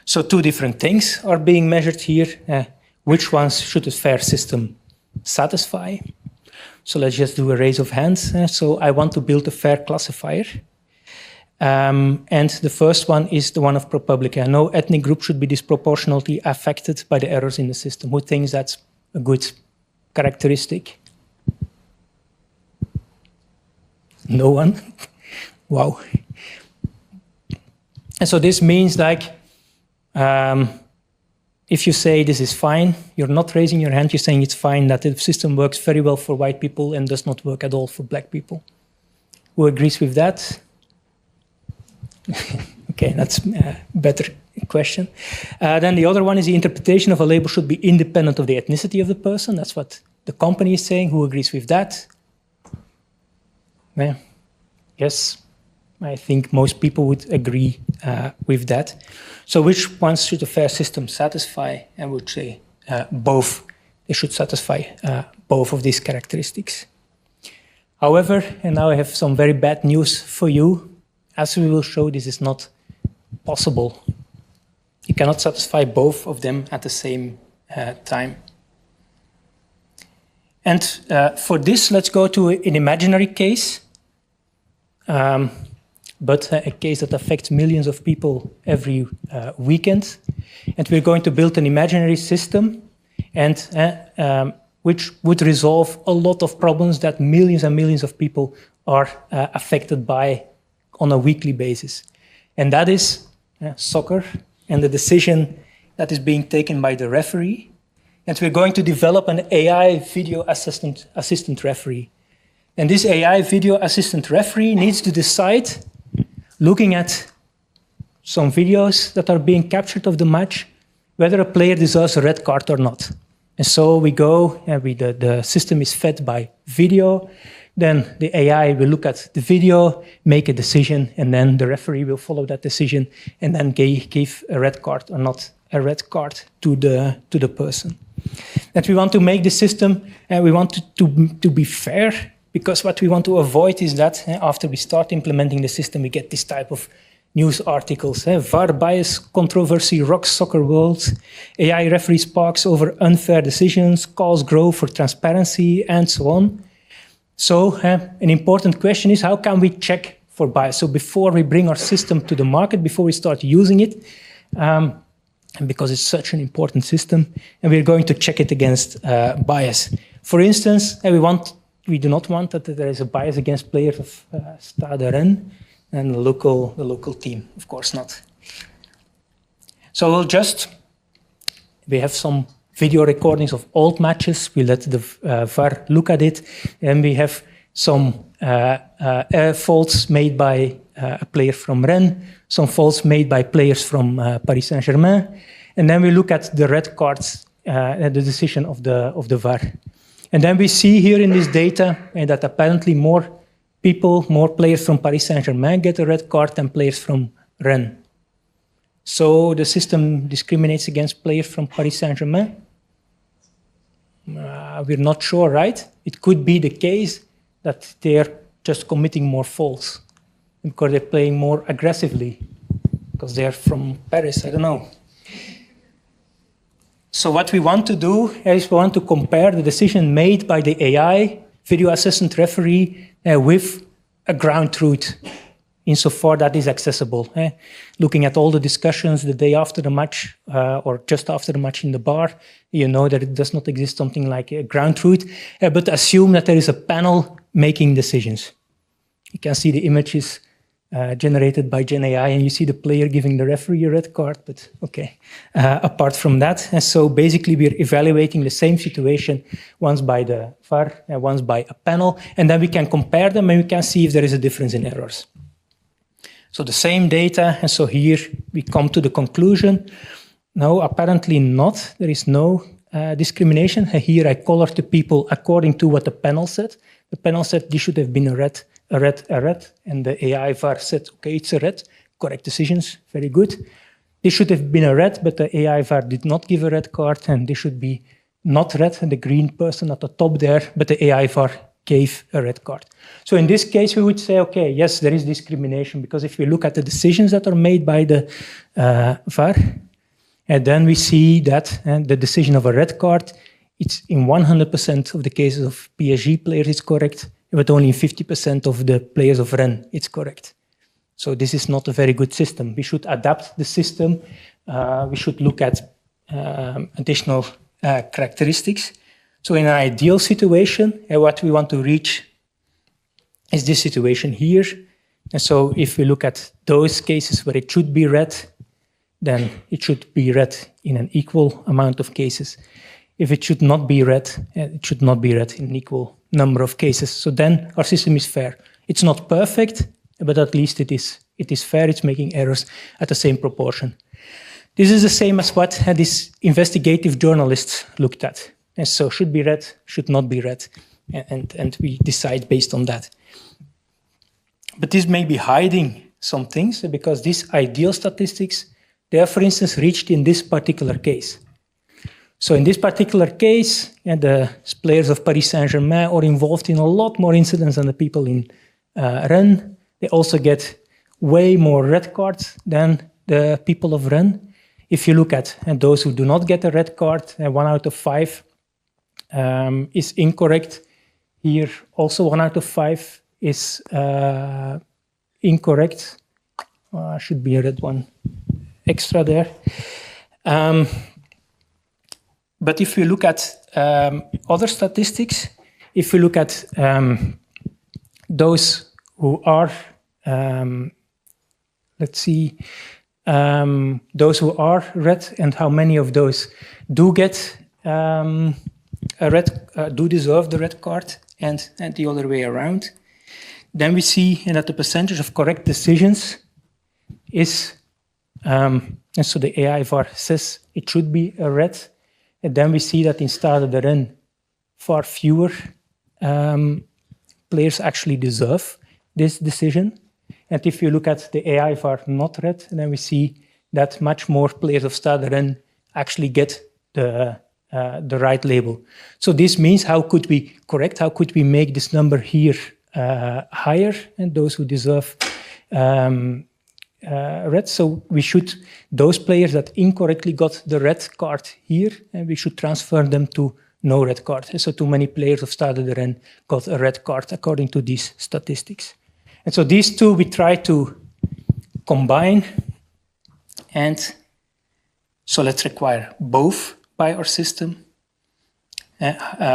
So two different things are being measured here. Which ones should a fair system satisfy? So let's just do a raise of hands. So I want to build a fair classifier. And the first one is the one of ProPublica. No ethnic group should be disproportionately affected by the errors in the system. Who thinks that's a good characteristic? No one? Wow. And so this means if you say this is fine, you're not raising your hand, you're saying it's fine, that the system works very well for white people and does not work at all for black people. Who agrees with that? Okay, that's a better question. Then the other one is the interpretation of a label should be independent of the ethnicity of the person. That's what the company is saying. Who agrees with that? Yes, I think most people would agree with that. So which ones should a fair system satisfy? I would say both. They should satisfy both of these characteristics. However, and now I have some very bad news for you, as we will show, this is not possible. You cannot satisfy both of them at the same time. And for this, let's go to an imaginary case, but a case that affects millions of people every weekend. And we're going to build an imaginary system and which would resolve a lot of problems that millions and millions of people are affected by on a weekly basis. And that is soccer and the decision that is being taken by the referee. And we're going to develop an AI video assistant referee. And this AI video assistant referee needs to decide, looking at some videos that are being captured of the match, whether a player deserves a red card or not. And so we go, the system is fed by video, then the AI will look at the video, make a decision, and then the referee will follow that decision and then give a red card or not a red card to the person. And we want to make the system, we want to be fair, because what we want to avoid is that after we start implementing the system, we get this type of news articles. VAR bias controversy rocks soccer world. AI referee sparks over unfair decisions. Calls grow for transparency, and so on. So an important question is, how can we check for bias? So before we bring our system to the market, before we start using it, and because it's such an important system, and we're going to check it against bias. For instance, we do not want that there is a bias against players of Stade Rennes and the local team, of course not. So we have some video recordings of old matches. We let the VAR look at it, and we have some faults made by a player from Rennes, some faults made by players from Paris Saint-Germain, and then we look at the red cards, the decision of the VAR. And then we see here in this data that apparently more players from Paris Saint-Germain get a red card than players from Rennes. So the system discriminates against players from Paris Saint-Germain. We're not sure, right? It could be the case that they're just committing more faults because they're playing more aggressively because they're from Paris, I don't know. So what we want to do is we want to compare the decision made by the AI video assistant referee with a ground truth, insofar that is accessible. Looking at all the discussions the day after the match or just after the match in the bar, you know that it does not exist something like a ground truth, but assume that there is a panel making decisions. You can see the images generated by Gen AI, and you see the player giving the referee a red card, but okay. Apart from that, and so basically we're evaluating the same situation, once by the VAR and once by a panel, and then we can compare them and we can see if there is a difference in errors. So the same data, and so here we come to the conclusion, no, apparently not, there is no discrimination. Here I colored the people according to what the panel said. The panel said this should have been a red, and the AI VAR said, okay, it's a red, correct decisions, very good. This should have been a red, but the AI VAR did not give a red card, and this should be not red, and the green person at the top there, but the AI VAR gave a red card. So in this case, we would say, okay, yes, there is discrimination, because if we look at the decisions that are made by the VAR, and then we see that the decision of a red card, it's in 100% of the cases of PSG players, it's correct, but only in 50% of the players of Rennes, it's correct. So this is not a very good system. We should adapt the system. We should look at additional characteristics. So in an ideal situation, what we want to reach is this situation here. And so if we look at those cases where it should be red, then it should be red in an equal amount of cases. If it should not be red, it should not be red in an equal number of cases. So then our system is fair. It's not perfect, but at least it is fair. It's making errors at the same proportion. This is the same as what these investigative journalists looked at. And so should be red, should not be red, and we decide based on that. But this may be hiding some things, because these ideal statistics, they are, for instance, reached in this particular case. So in this particular case, the players of Paris Saint-Germain are involved in a lot more incidents than the people in Rennes. They also get way more red cards than the people of Ren. If you look at those who do not get a red card, 1 out of 5 is incorrect. Here, also 1 out of 5 is incorrect. Should be a red one extra there. But if you look at other statistics, if you look at those who are, let's see, those who are red and how many of those do get a red, do deserve the red card, and the other way around, then we see that the percentage of correct decisions is, and so the AI VAR says it should be a red, and then we see that in Stade de Rennes, far fewer players actually deserve this decision. And if you look at the AI VAR not red, then we see that much more players of Stade de Rennes actually get the right label. So this means how could we correct, how could we make this number here higher, and those who deserve red. So we should, those players that incorrectly got the red card here, and we should transfer them to no red card. And so too many players of Stade de Rennes got a red card according to these statistics. And so these two we try to combine, and so let's require both by our system.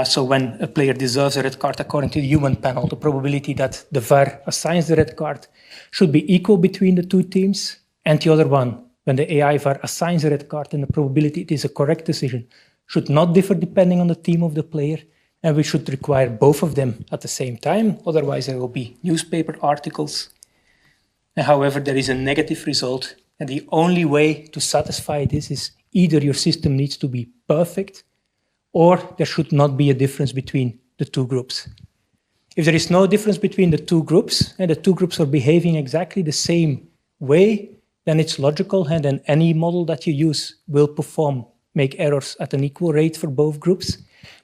So when a player deserves a red card according to the human panel, the probability that the VAR assigns the red card should be equal between the two teams. And the other one, when the AI VAR assigns a red card and the probability it is a correct decision, should not differ depending on the team of the player. And we should require both of them at the same time. Otherwise, there will be newspaper articles. And however, there is a negative result. And the only way to satisfy this is either your system needs to be perfect, or there should not be a difference between the two groups. If there is no difference between the two groups, and the two groups are behaving exactly the same way, then it's logical, and then any model that you use will make errors at an equal rate for both groups.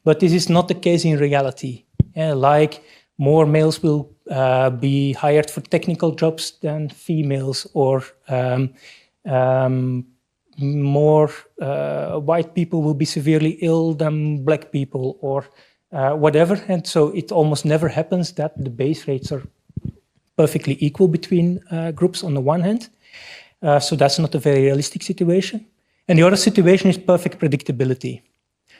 But this is not the case in reality. Like more males will be hired for technical jobs than females, or more white people will be severely ill than black people, or whatever. And so it almost never happens that the base rates are perfectly equal between groups on the one hand. So that's not a very realistic situation. And the other situation is perfect predictability.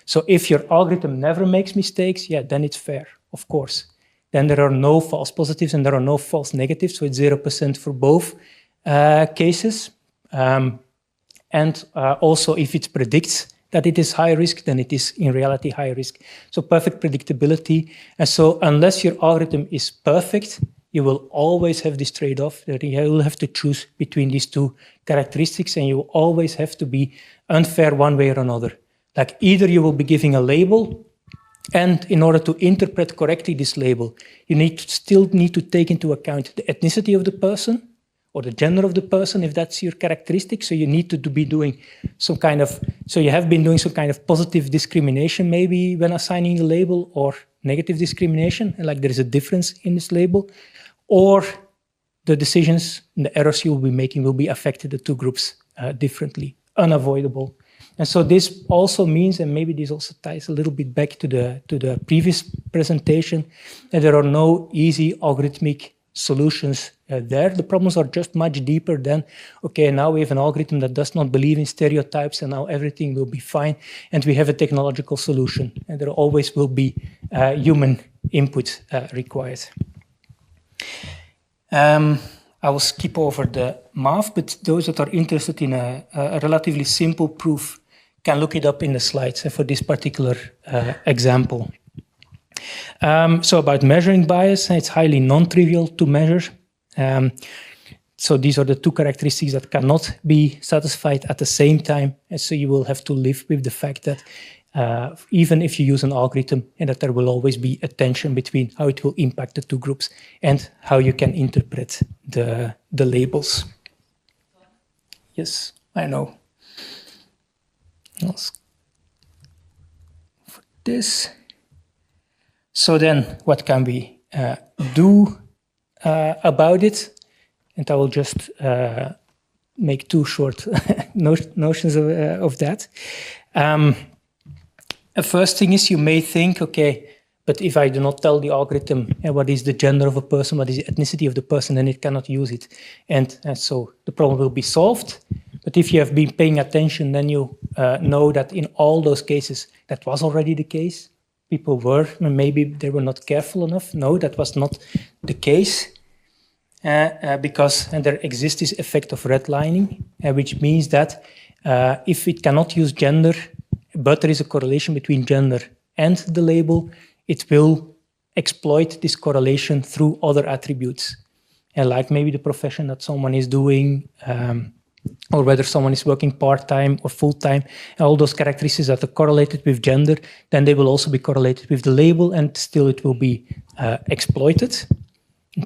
So if your algorithm never makes mistakes, yeah, then it's fair, of course. Then there are no false positives and there are no false negatives, so it's 0% for both cases. And also, if it predicts that it is high risk, then it is in reality high risk. So perfect predictability. And so unless your algorithm is perfect, you will always have this trade-off that you will have to choose between these two characteristics, and you will always have to be unfair one way or another. Like either you will be giving a label, and in order to interpret correctly this label, you still need to take into account the ethnicity of the person or the gender of the person, if that's your characteristic. So you need to be doing some kind of, so you have been doing some kind of positive discrimination maybe when assigning the label, or negative discrimination, and like there is a difference in this label, or the decisions and the errors you will be making will be affected the two groups differently, unavoidable. And so this also means, and maybe this also ties a little bit back to the previous presentation, that there are no easy algorithmic solutions there. The problems are just much deeper than, okay, now we have an algorithm that does not believe in stereotypes and now everything will be fine, and we have a technological solution. And there always will be human input required. I will skip over the math, but those that are interested in a relatively simple proof can look it up in the slides for this particular example. So about measuring bias, it's highly non-trivial to measure. So these are the two characteristics that cannot be satisfied at the same time. And so you will have to live with the fact that even if you use an algorithm, and that there will always be a tension between how it will impact the two groups and how you can interpret the labels. Yes, I know. For this. So then what can we do about it? and I will just make two short notions of that. The first thing is you may think, okay, but if I do not tell the algorithm what is the gender of a person, what is the ethnicity of the person, then it cannot use it. And so the problem will be solved. But if you have been paying attention, then you know that in all those cases, that was already the case. People were, maybe they were not careful enough. No, that was not the case. Because there exists this effect of redlining, which means that if it cannot use gender, but there is a correlation between gender and the label, it will exploit this correlation through other attributes. And like maybe the profession that someone is doing, or whether someone is working part-time or full-time, and all those characteristics that are correlated with gender, then they will also be correlated with the label, and still it will be exploited.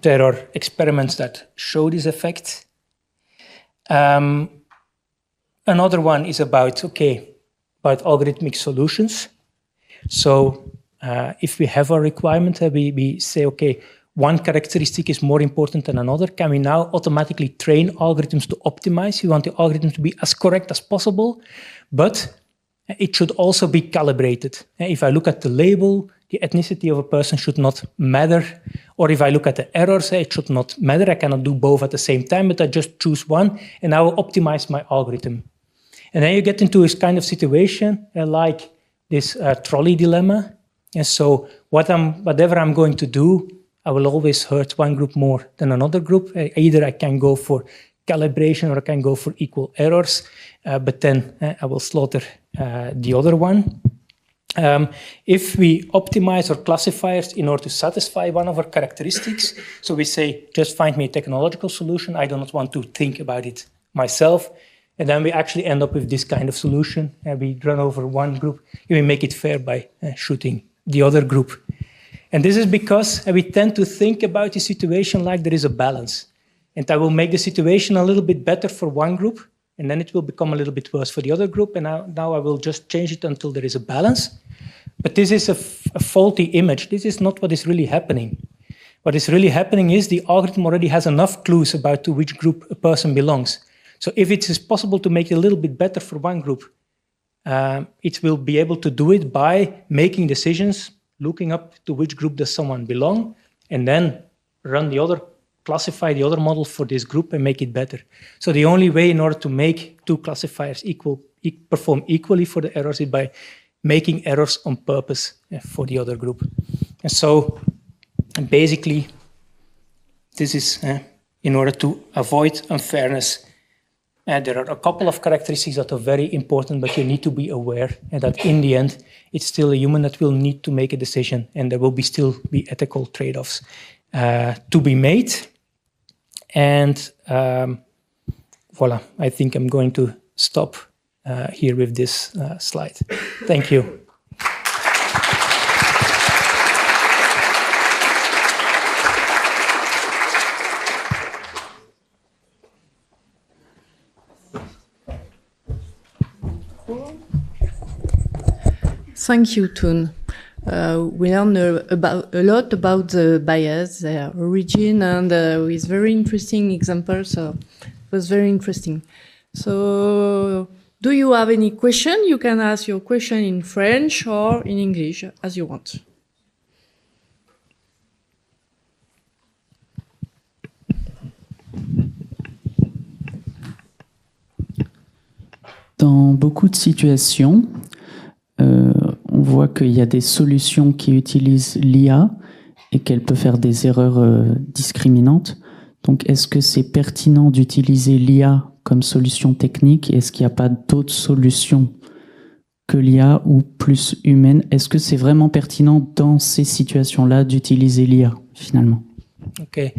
There are experiments that show this effect. Another one is about algorithmic solutions. So if we have a requirement, we say, okay, one characteristic is more important than another. Can we now automatically train algorithms to optimize? We want the algorithm to be as correct as possible, but it should also be calibrated. If I look at the label, the ethnicity of a person should not matter. Or if I look at the errors, it should not matter. I cannot do both at the same time, but I just choose one, and I will optimize my algorithm. And then you get into this kind of situation like this trolley dilemma. And so whatever I'm going to do, I will always hurt one group more than another group. Either I can go for calibration or I can go for equal errors, but then I will slaughter the other one. If we optimize our classifiers in order to satisfy one of our characteristics, so we say, just find me a technological solution, I do not want to think about it myself, and then we actually end up with this kind of solution, and we run over one group, and we make it fair by shooting the other group. And this is because we tend to think about the situation like there is a balance, and I will make the situation a little bit better for one group, and then it will become a little bit worse for the other group, and now I will just change it until there is a balance. But this is a faulty image. This is not what is really happening. What is really happening is the algorithm already has enough clues about to which group a person belongs. So if it is possible to make it a little bit better for one group, it will be able to do it by making decisions, looking up to which group does someone belong, and then classify the other model for this group and make it better. So the only way in order to make two classifiers perform equally for the errors is by making errors on purpose for the other group. And so basically, this is in order to avoid unfairness. There are a couple of characteristics that are very important, but you need to be aware that in the end, it's still a human that will need to make a decision, and there will still be ethical trade-offs to be made. And voila, I think I'm going to stop here with this slide. Thank you. Thank you, Toon. We learned a lot about the bias, their origin, and with very interesting examples. So it was very interesting. So, do you have any question? You can ask your question in French or in English, as you want. Dans beaucoup de situations, on voit qu'il y a des solutions qui utilisent l'IA et qu'elle peut faire des erreurs discriminantes. Donc, est-ce que c'est pertinent d'utiliser l'IA comme solution technique? Est-ce qu'il n'y a pas d'autres solutions que l'IA ou plus humaines? Est-ce que c'est vraiment pertinent dans ces situations-là d'utiliser l'IA, finalement? Okay.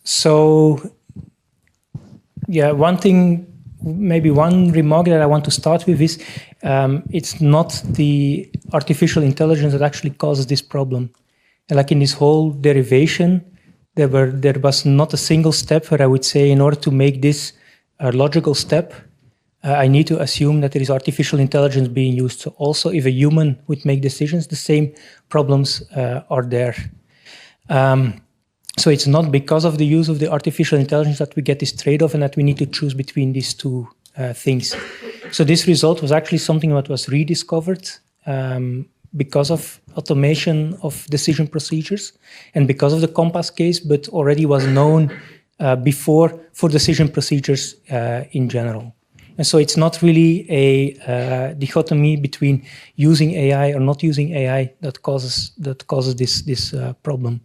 So, yeah, one remark that I want to start with is it's not the artificial intelligence that actually causes this problem. And like in this whole derivation, there was not a single step where I would say, in order to make this a logical step, I need to assume that there is artificial intelligence being used. So also, if a human would make decisions, the same problems are there. So it's not because of the use of the artificial intelligence that we get this trade-off and that we need to choose between these two things. So this result was actually something that was rediscovered because of automation of decision procedures and because of the Compass case, but already was known before for decision procedures in general. And so it's not really a dichotomy between using AI or not using AI that causes this problem.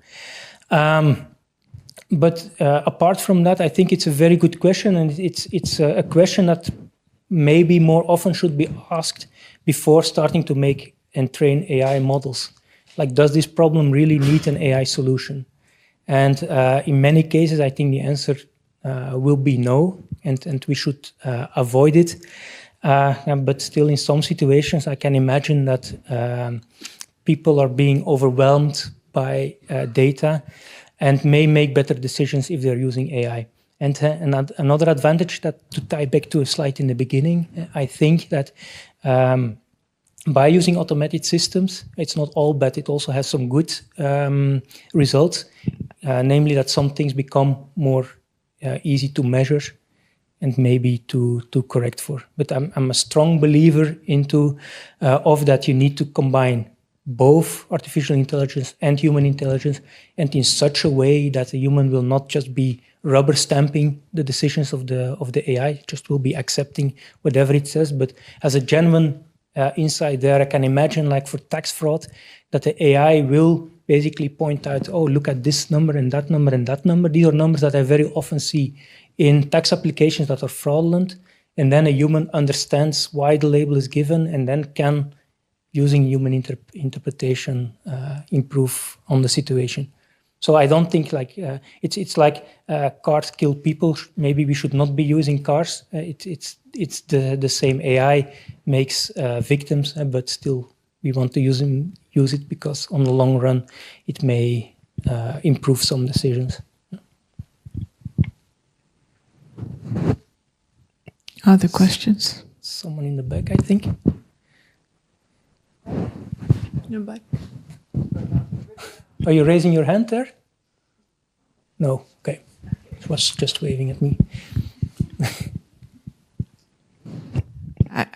But apart from that, I think it's a very good question, and it's a question that maybe more often should be asked before starting to make and train AI models. Like, does this problem really need an AI solution? And in many cases, I think the answer will be no, and we should avoid it. But still, in some situations, I can imagine that people are being overwhelmed by data and may make better decisions if they're using AI. And another advantage, that to tie back to a slide in the beginning, I think that by using automated systems, it's not all bad. It also has some good results, namely that some things become more easy to measure and maybe to correct for. But I'm a strong believer of that you need to combine both artificial intelligence and human intelligence, and in such a way that a human will not just be rubber stamping the decisions of the AI, just will be accepting whatever it says, but as a genuine insight there, I can imagine, like for tax fraud, that the AI will basically point out, oh, look at this number and that number and that number. These are numbers that I very often see in tax applications that are fraudulent, and then a human understands why the label is given and then can, using human interpretation, improve on the situation. So I don't think like it's like cars kill people. Maybe we should not be using cars. It's the same. AI makes victims, but still we want to use it because on the long run it may improve some decisions. Other questions? Someone in the back, I think. In the back. Are you raising your hand there? No, okay. It was just waving at me.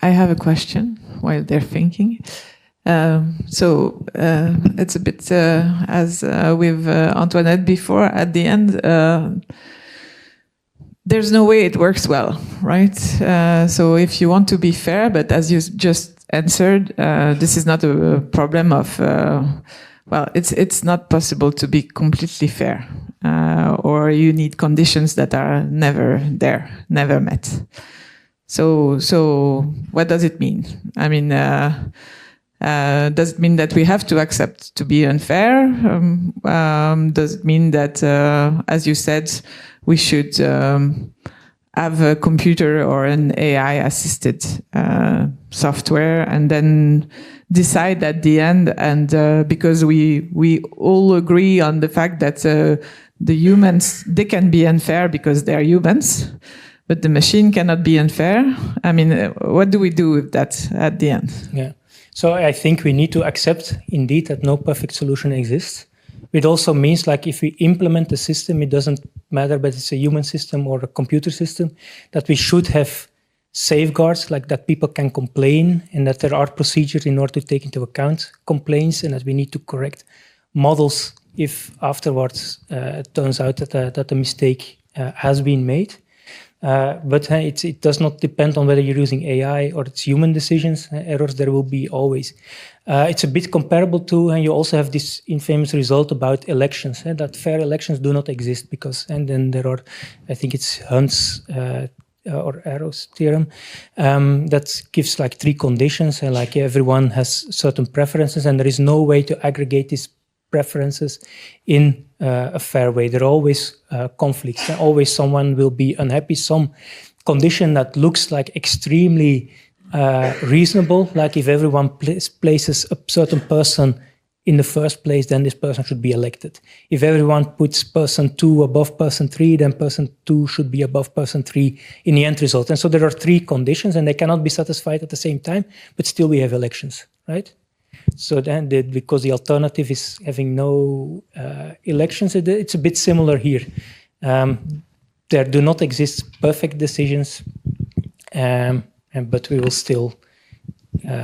I have a question while they're thinking. So it's a bit as with Antoinette before, at the end, there's no way it works well, right? So if you want to be fair, but as you just answered, this is not a problem of, well, it's not possible to be completely fair, or you need conditions that are never there, never met. So what does it mean? I mean, does it mean that we have to accept to be unfair? Does it mean that, as you said, we should have a computer or an AI-assisted software and then decide at the end, and because we all agree on the fact that the humans, they can be unfair because they're humans, but the machine cannot be unfair. I mean, what do we do with that at the end? Yeah. So I think we need to accept indeed that no perfect solution exists. It also means, like, if we implement the system, it doesn't matter whether it's a human system or a computer system, that we should have safeguards, like that people can complain and that there are procedures in order to take into account complaints, and that we need to correct models if afterwards it turns out that a mistake has been made. But it does not depend on whether you're using AI or it's human decisions. Errors there will be always. It's a bit comparable to, and you also have this infamous result about elections, that fair elections do not exist because, and then there are, I think it's Hunt's or Arrow's theorem, that gives like 3 conditions, and like everyone has certain preferences, and there is no way to aggregate these preferences in a fair way. There are always conflicts, and always someone will be unhappy. Some condition that looks like extremely reasonable, like if everyone places a certain person in the first place, then this person should be elected. If everyone puts person 2 above person 3, then person 2 should be above person 3 in the end result. And so there are 3 conditions, and they cannot be satisfied at the same time, but still we have elections, right? So then, because the alternative is having no elections, it's a bit similar here. There do not exist perfect decisions, but we will still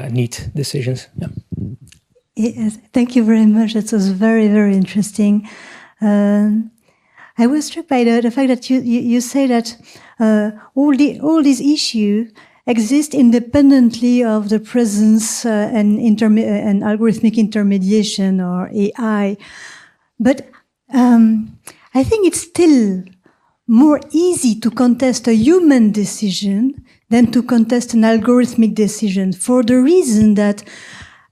need decisions. Yeah. Yes, thank you very much. That was very, very interesting. I was struck by the fact that you say that all these issues exist independently of the presence and algorithmic intermediation or AI. But I think it's still more easy to contest a human decision than to contest an algorithmic decision, for the reason that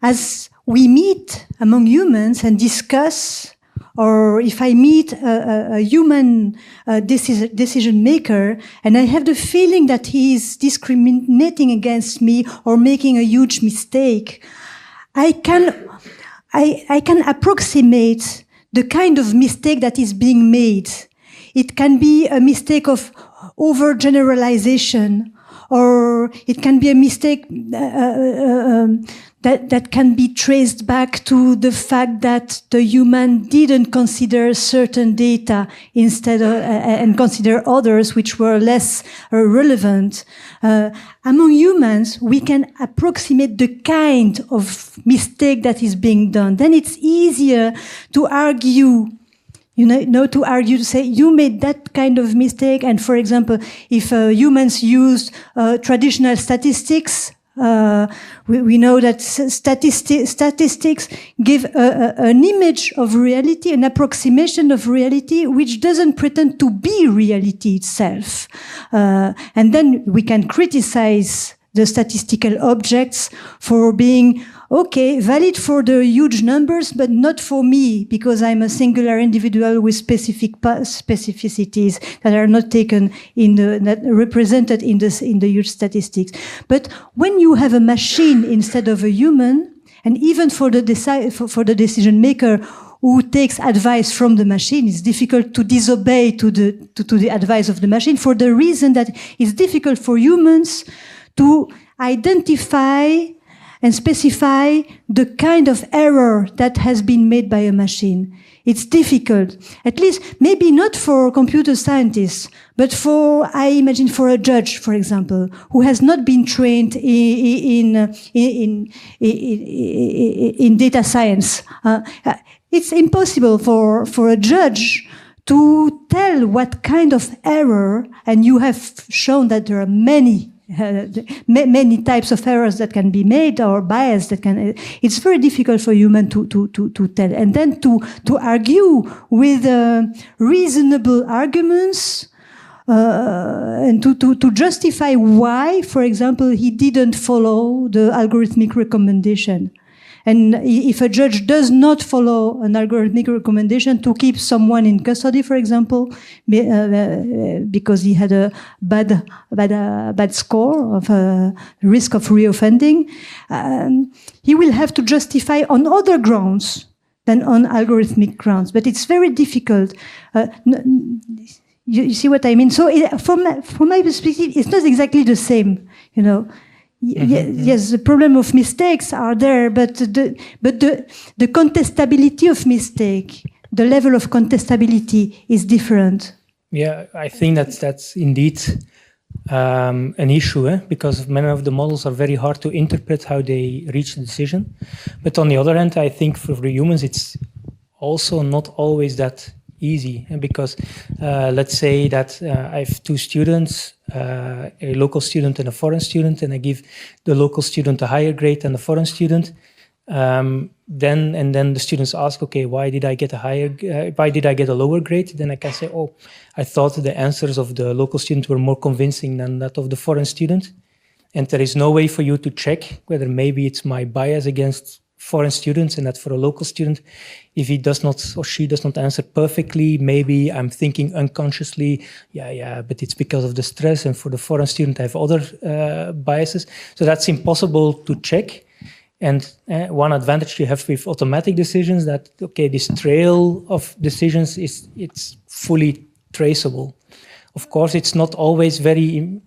as we meet among humans and discuss, or if I meet a human decision maker and I have the feeling that he is discriminating against me or making a huge mistake, I can approximate the kind of mistake that is being made. It can be a mistake of overgeneralization, or it can be a mistake that can be traced back to the fact that the human didn't consider certain data instead of, and consider others which were less relevant. Among humans, we can approximate the kind of mistake that is being done. Then it's easier to argue, to say you made that kind of mistake. And for example, if humans used traditional statistics, we know that statistics give an image of reality, an approximation of reality, which doesn't pretend to be reality itself. And then we can criticize the statistical objects for being valid for the huge numbers, but not for me, because I'm a singular individual with specific specificities that are not taken that represented in the huge statistics. But when you have a machine instead of a human, and even for the decision maker who takes advice from the machine, it's difficult to disobey to the advice of the machine, for the reason that it's difficult for humans to identify and specify the kind of error that has been made by a machine. It's difficult, at least maybe not for computer scientists, but I imagine for a judge, for example, who has not been trained in data science. It's impossible for a judge to tell what kind of error, and you have shown that there are many types of errors that can be made, or bias that can. It's very difficult for human to tell, and then to argue with reasonable arguments and to justify why, for example, he didn't follow the algorithmic recommendation. And if a judge does not follow an algorithmic recommendation to keep someone in custody, for example, because he had a bad score of risk of reoffending, he will have to justify on other grounds than on algorithmic grounds. But it's very difficult. You see what I mean? So from my perspective, it's not exactly the same, Yes, the problem of mistakes are there, but the contestability of mistake, the level of contestability is different. Yeah, I think that's indeed an issue, because many of the models are very hard to interpret how they reach the decision. But on the other hand, I think for the humans, it's also not always that easy, because let's say that I have two students, a local student and a foreign student, and I give the local student a higher grade than the foreign student. Then the students ask, okay, why did I get a lower grade? Then I can say, I thought the answers of the local student were more convincing than that of the foreign student. And there is no way for you to check whether maybe it's my bias against foreign students, and that for a local student, if he does not or she does not answer perfectly, maybe I'm thinking unconsciously, but it's because of the stress, and for the foreign student I have other biases. So that's impossible to check. And one advantage you have with automatic decisions, that this trail of decisions it's fully traceable. Of course, it's not always very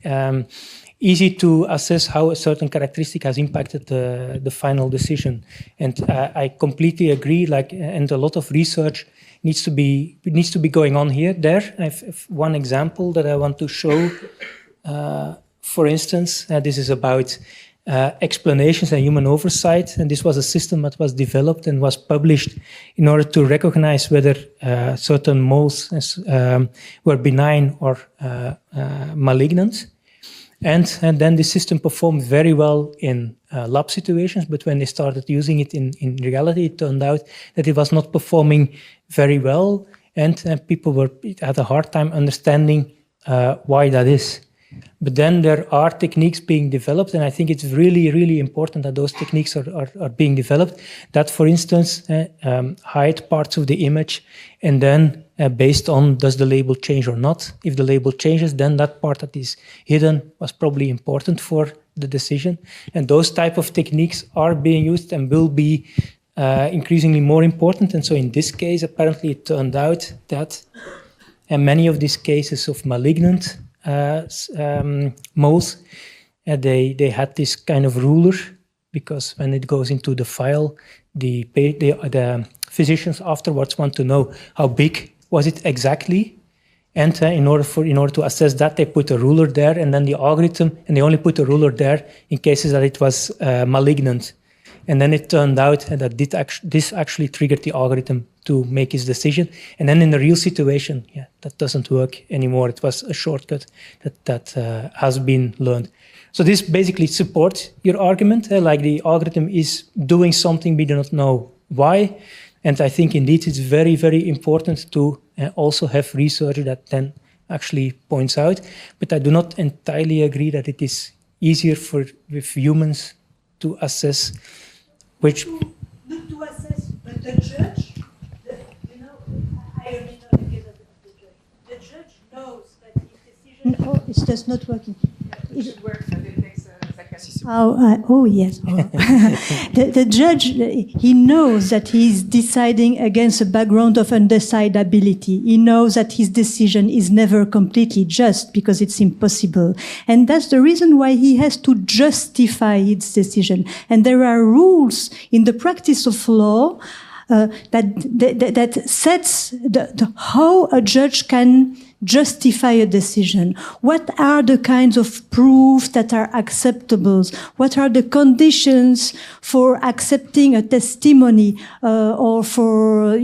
easy to assess how a certain characteristic has impacted the final decision. And I completely agree. And a lot of research needs to be going on here. I have one example that I want to show. For instance, this is about explanations and human oversight. And this was a system that was developed and was published in order to recognize whether certain moles were benign or malignant. And then the system performed very well in lab situations, but when they started using it in reality, it turned out that it was not performing very well, and people had a hard time understanding why that is. But then there are techniques being developed, and I think it's really, really important that those techniques are being developed, that, for instance, hide parts of the image, and then based on does the label change or not. If the label changes, then that part that is hidden was probably important for the decision. And those type of techniques are being used and will be increasingly more important. And so in this case, apparently it turned out that many of these cases of malignant moles, they had this kind of ruler, because when it goes into the file, the physicians afterwards want to know how big was it exactly. And in order to assess that, they put a ruler there, and then the algorithm, and they only put a ruler there in cases that it was malignant. And then it turned out that this actually triggered the algorithm to make its decision. And then in the real situation, that doesn't work anymore. It was a shortcut that has been learned. So this basically supports your argument. Like the algorithm is doing something, we do not know why. And I think indeed it's very, very important to also have research that then actually points out. But I do not entirely agree that it is easier with humans to assess which. Not to assess, but the judge, I already know the case of the judge. The judge knows that his decision. No, it's just not working. It works, but it takes a second. Oh yes. The judge, he knows that he's deciding against a background of undecidability. He knows that his decision is never completely just because it's impossible. And that's the reason why he has to justify his decision. And there are rules in the practice of law that sets how a judge can justify a decision. What are the kinds of proofs that are acceptable? What are the conditions for accepting a testimony or for,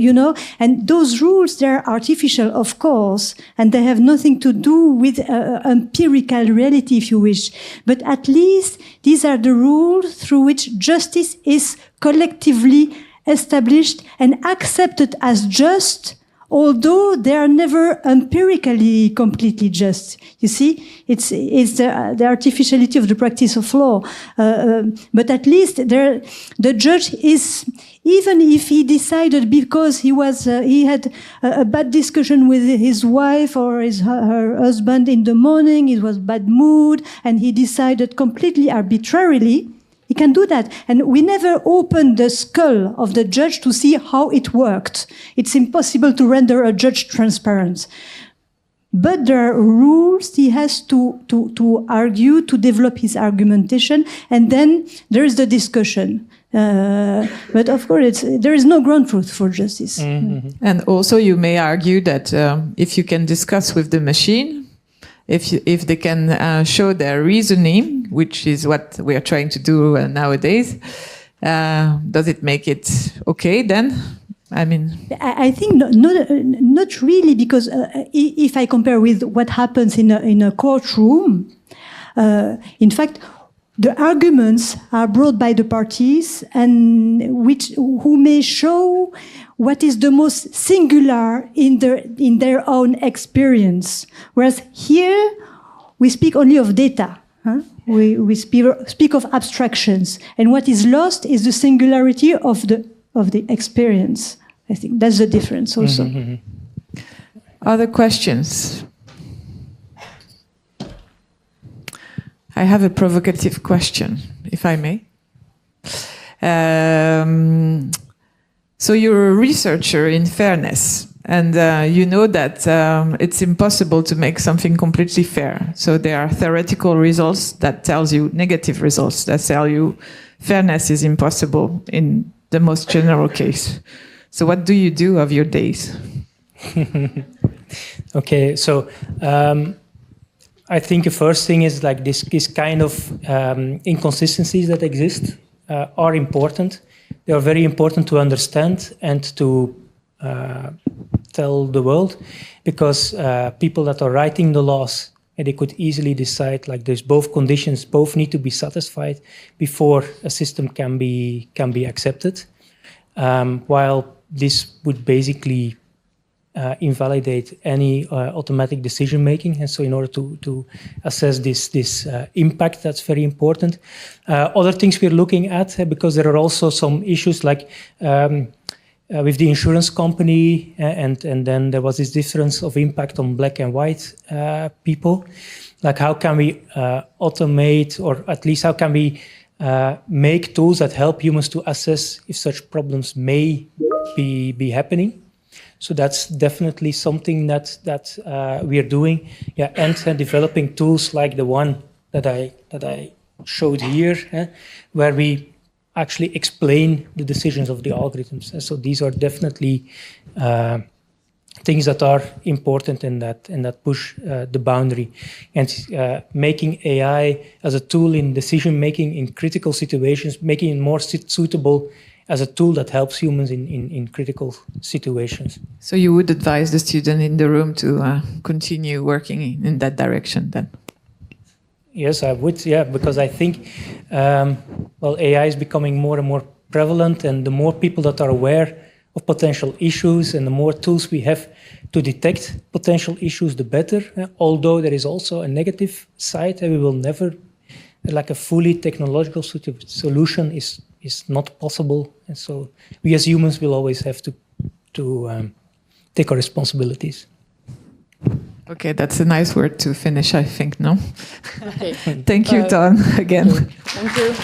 and those rules, they're artificial, of course, and they have nothing to do with empirical reality, if you wish. But at least these are the rules through which justice is collectively established and accepted as just, although they are never empirically completely just. You see, it's the artificiality of the practice of law. But at least the judge is, even if he decided because he had a bad discussion with his wife or her husband in the morning, it was bad mood, and he decided completely arbitrarily, he can do that. And we never opened the skull of the judge to see how it worked. It's impossible to render a judge transparent. But there are rules he has to argue, to develop his argumentation, and then there is the discussion. But of course, there is no ground truth for justice. Mm-hmm. And also you may argue that if you can discuss with the machine, if they can show their reasoning, which is what we are trying to do nowadays, does it make it okay then? I mean, I think not really, because if I compare with what happens in a courtroom, in fact, the arguments are brought by the parties, and who may show what is the most singular in their own experience. Whereas here, we speak only of data. Huh? We speak of abstractions, and what is lost is the singularity of the experience. I think that's the difference also. Mm-hmm. Other questions? I have a provocative question, if I may. So you're a researcher in fairness, And you know that it's impossible to make something completely fair. So there are theoretical results that tells you negative results that tell you fairness is impossible in the most general case. So what do you do of your days? Okay, so I think the first thing is like this kind of inconsistencies that exist are important. They are very important to understand and to tell the world, because people that are writing the laws, they could easily decide like there's both conditions, both need to be satisfied before a system can be accepted. While this would basically invalidate any automatic decision making, and so in order to assess this impact, that's very important. Other things we're looking at, because there are also some issues like with the insurance company, and then there was this difference of impact on black and white people. Like how can we automate, or at least how can we make tools that help humans to assess if such problems may be happening? So that's definitely something that we are doing. Yeah, and developing tools like the one that I showed here, where we actually explain the decisions of the algorithms. And so these are definitely things that are important and that push the boundary. And making AI as a tool in decision making in critical situations, making it more suitable as a tool that helps humans in critical situations. So you would advise the student in the room to continue working in that direction then? Yes, I would, yeah, because I think, AI is becoming more and more prevalent, and the more people that are aware of potential issues and the more tools we have to detect potential issues, the better. Although there is also a negative side, and we will never, like a fully technological solution is not possible. And so we as humans will always have to take our responsibilities. Okay, that's a nice word to finish, I think, no? Okay. Thank you, Toon, again. Thank you.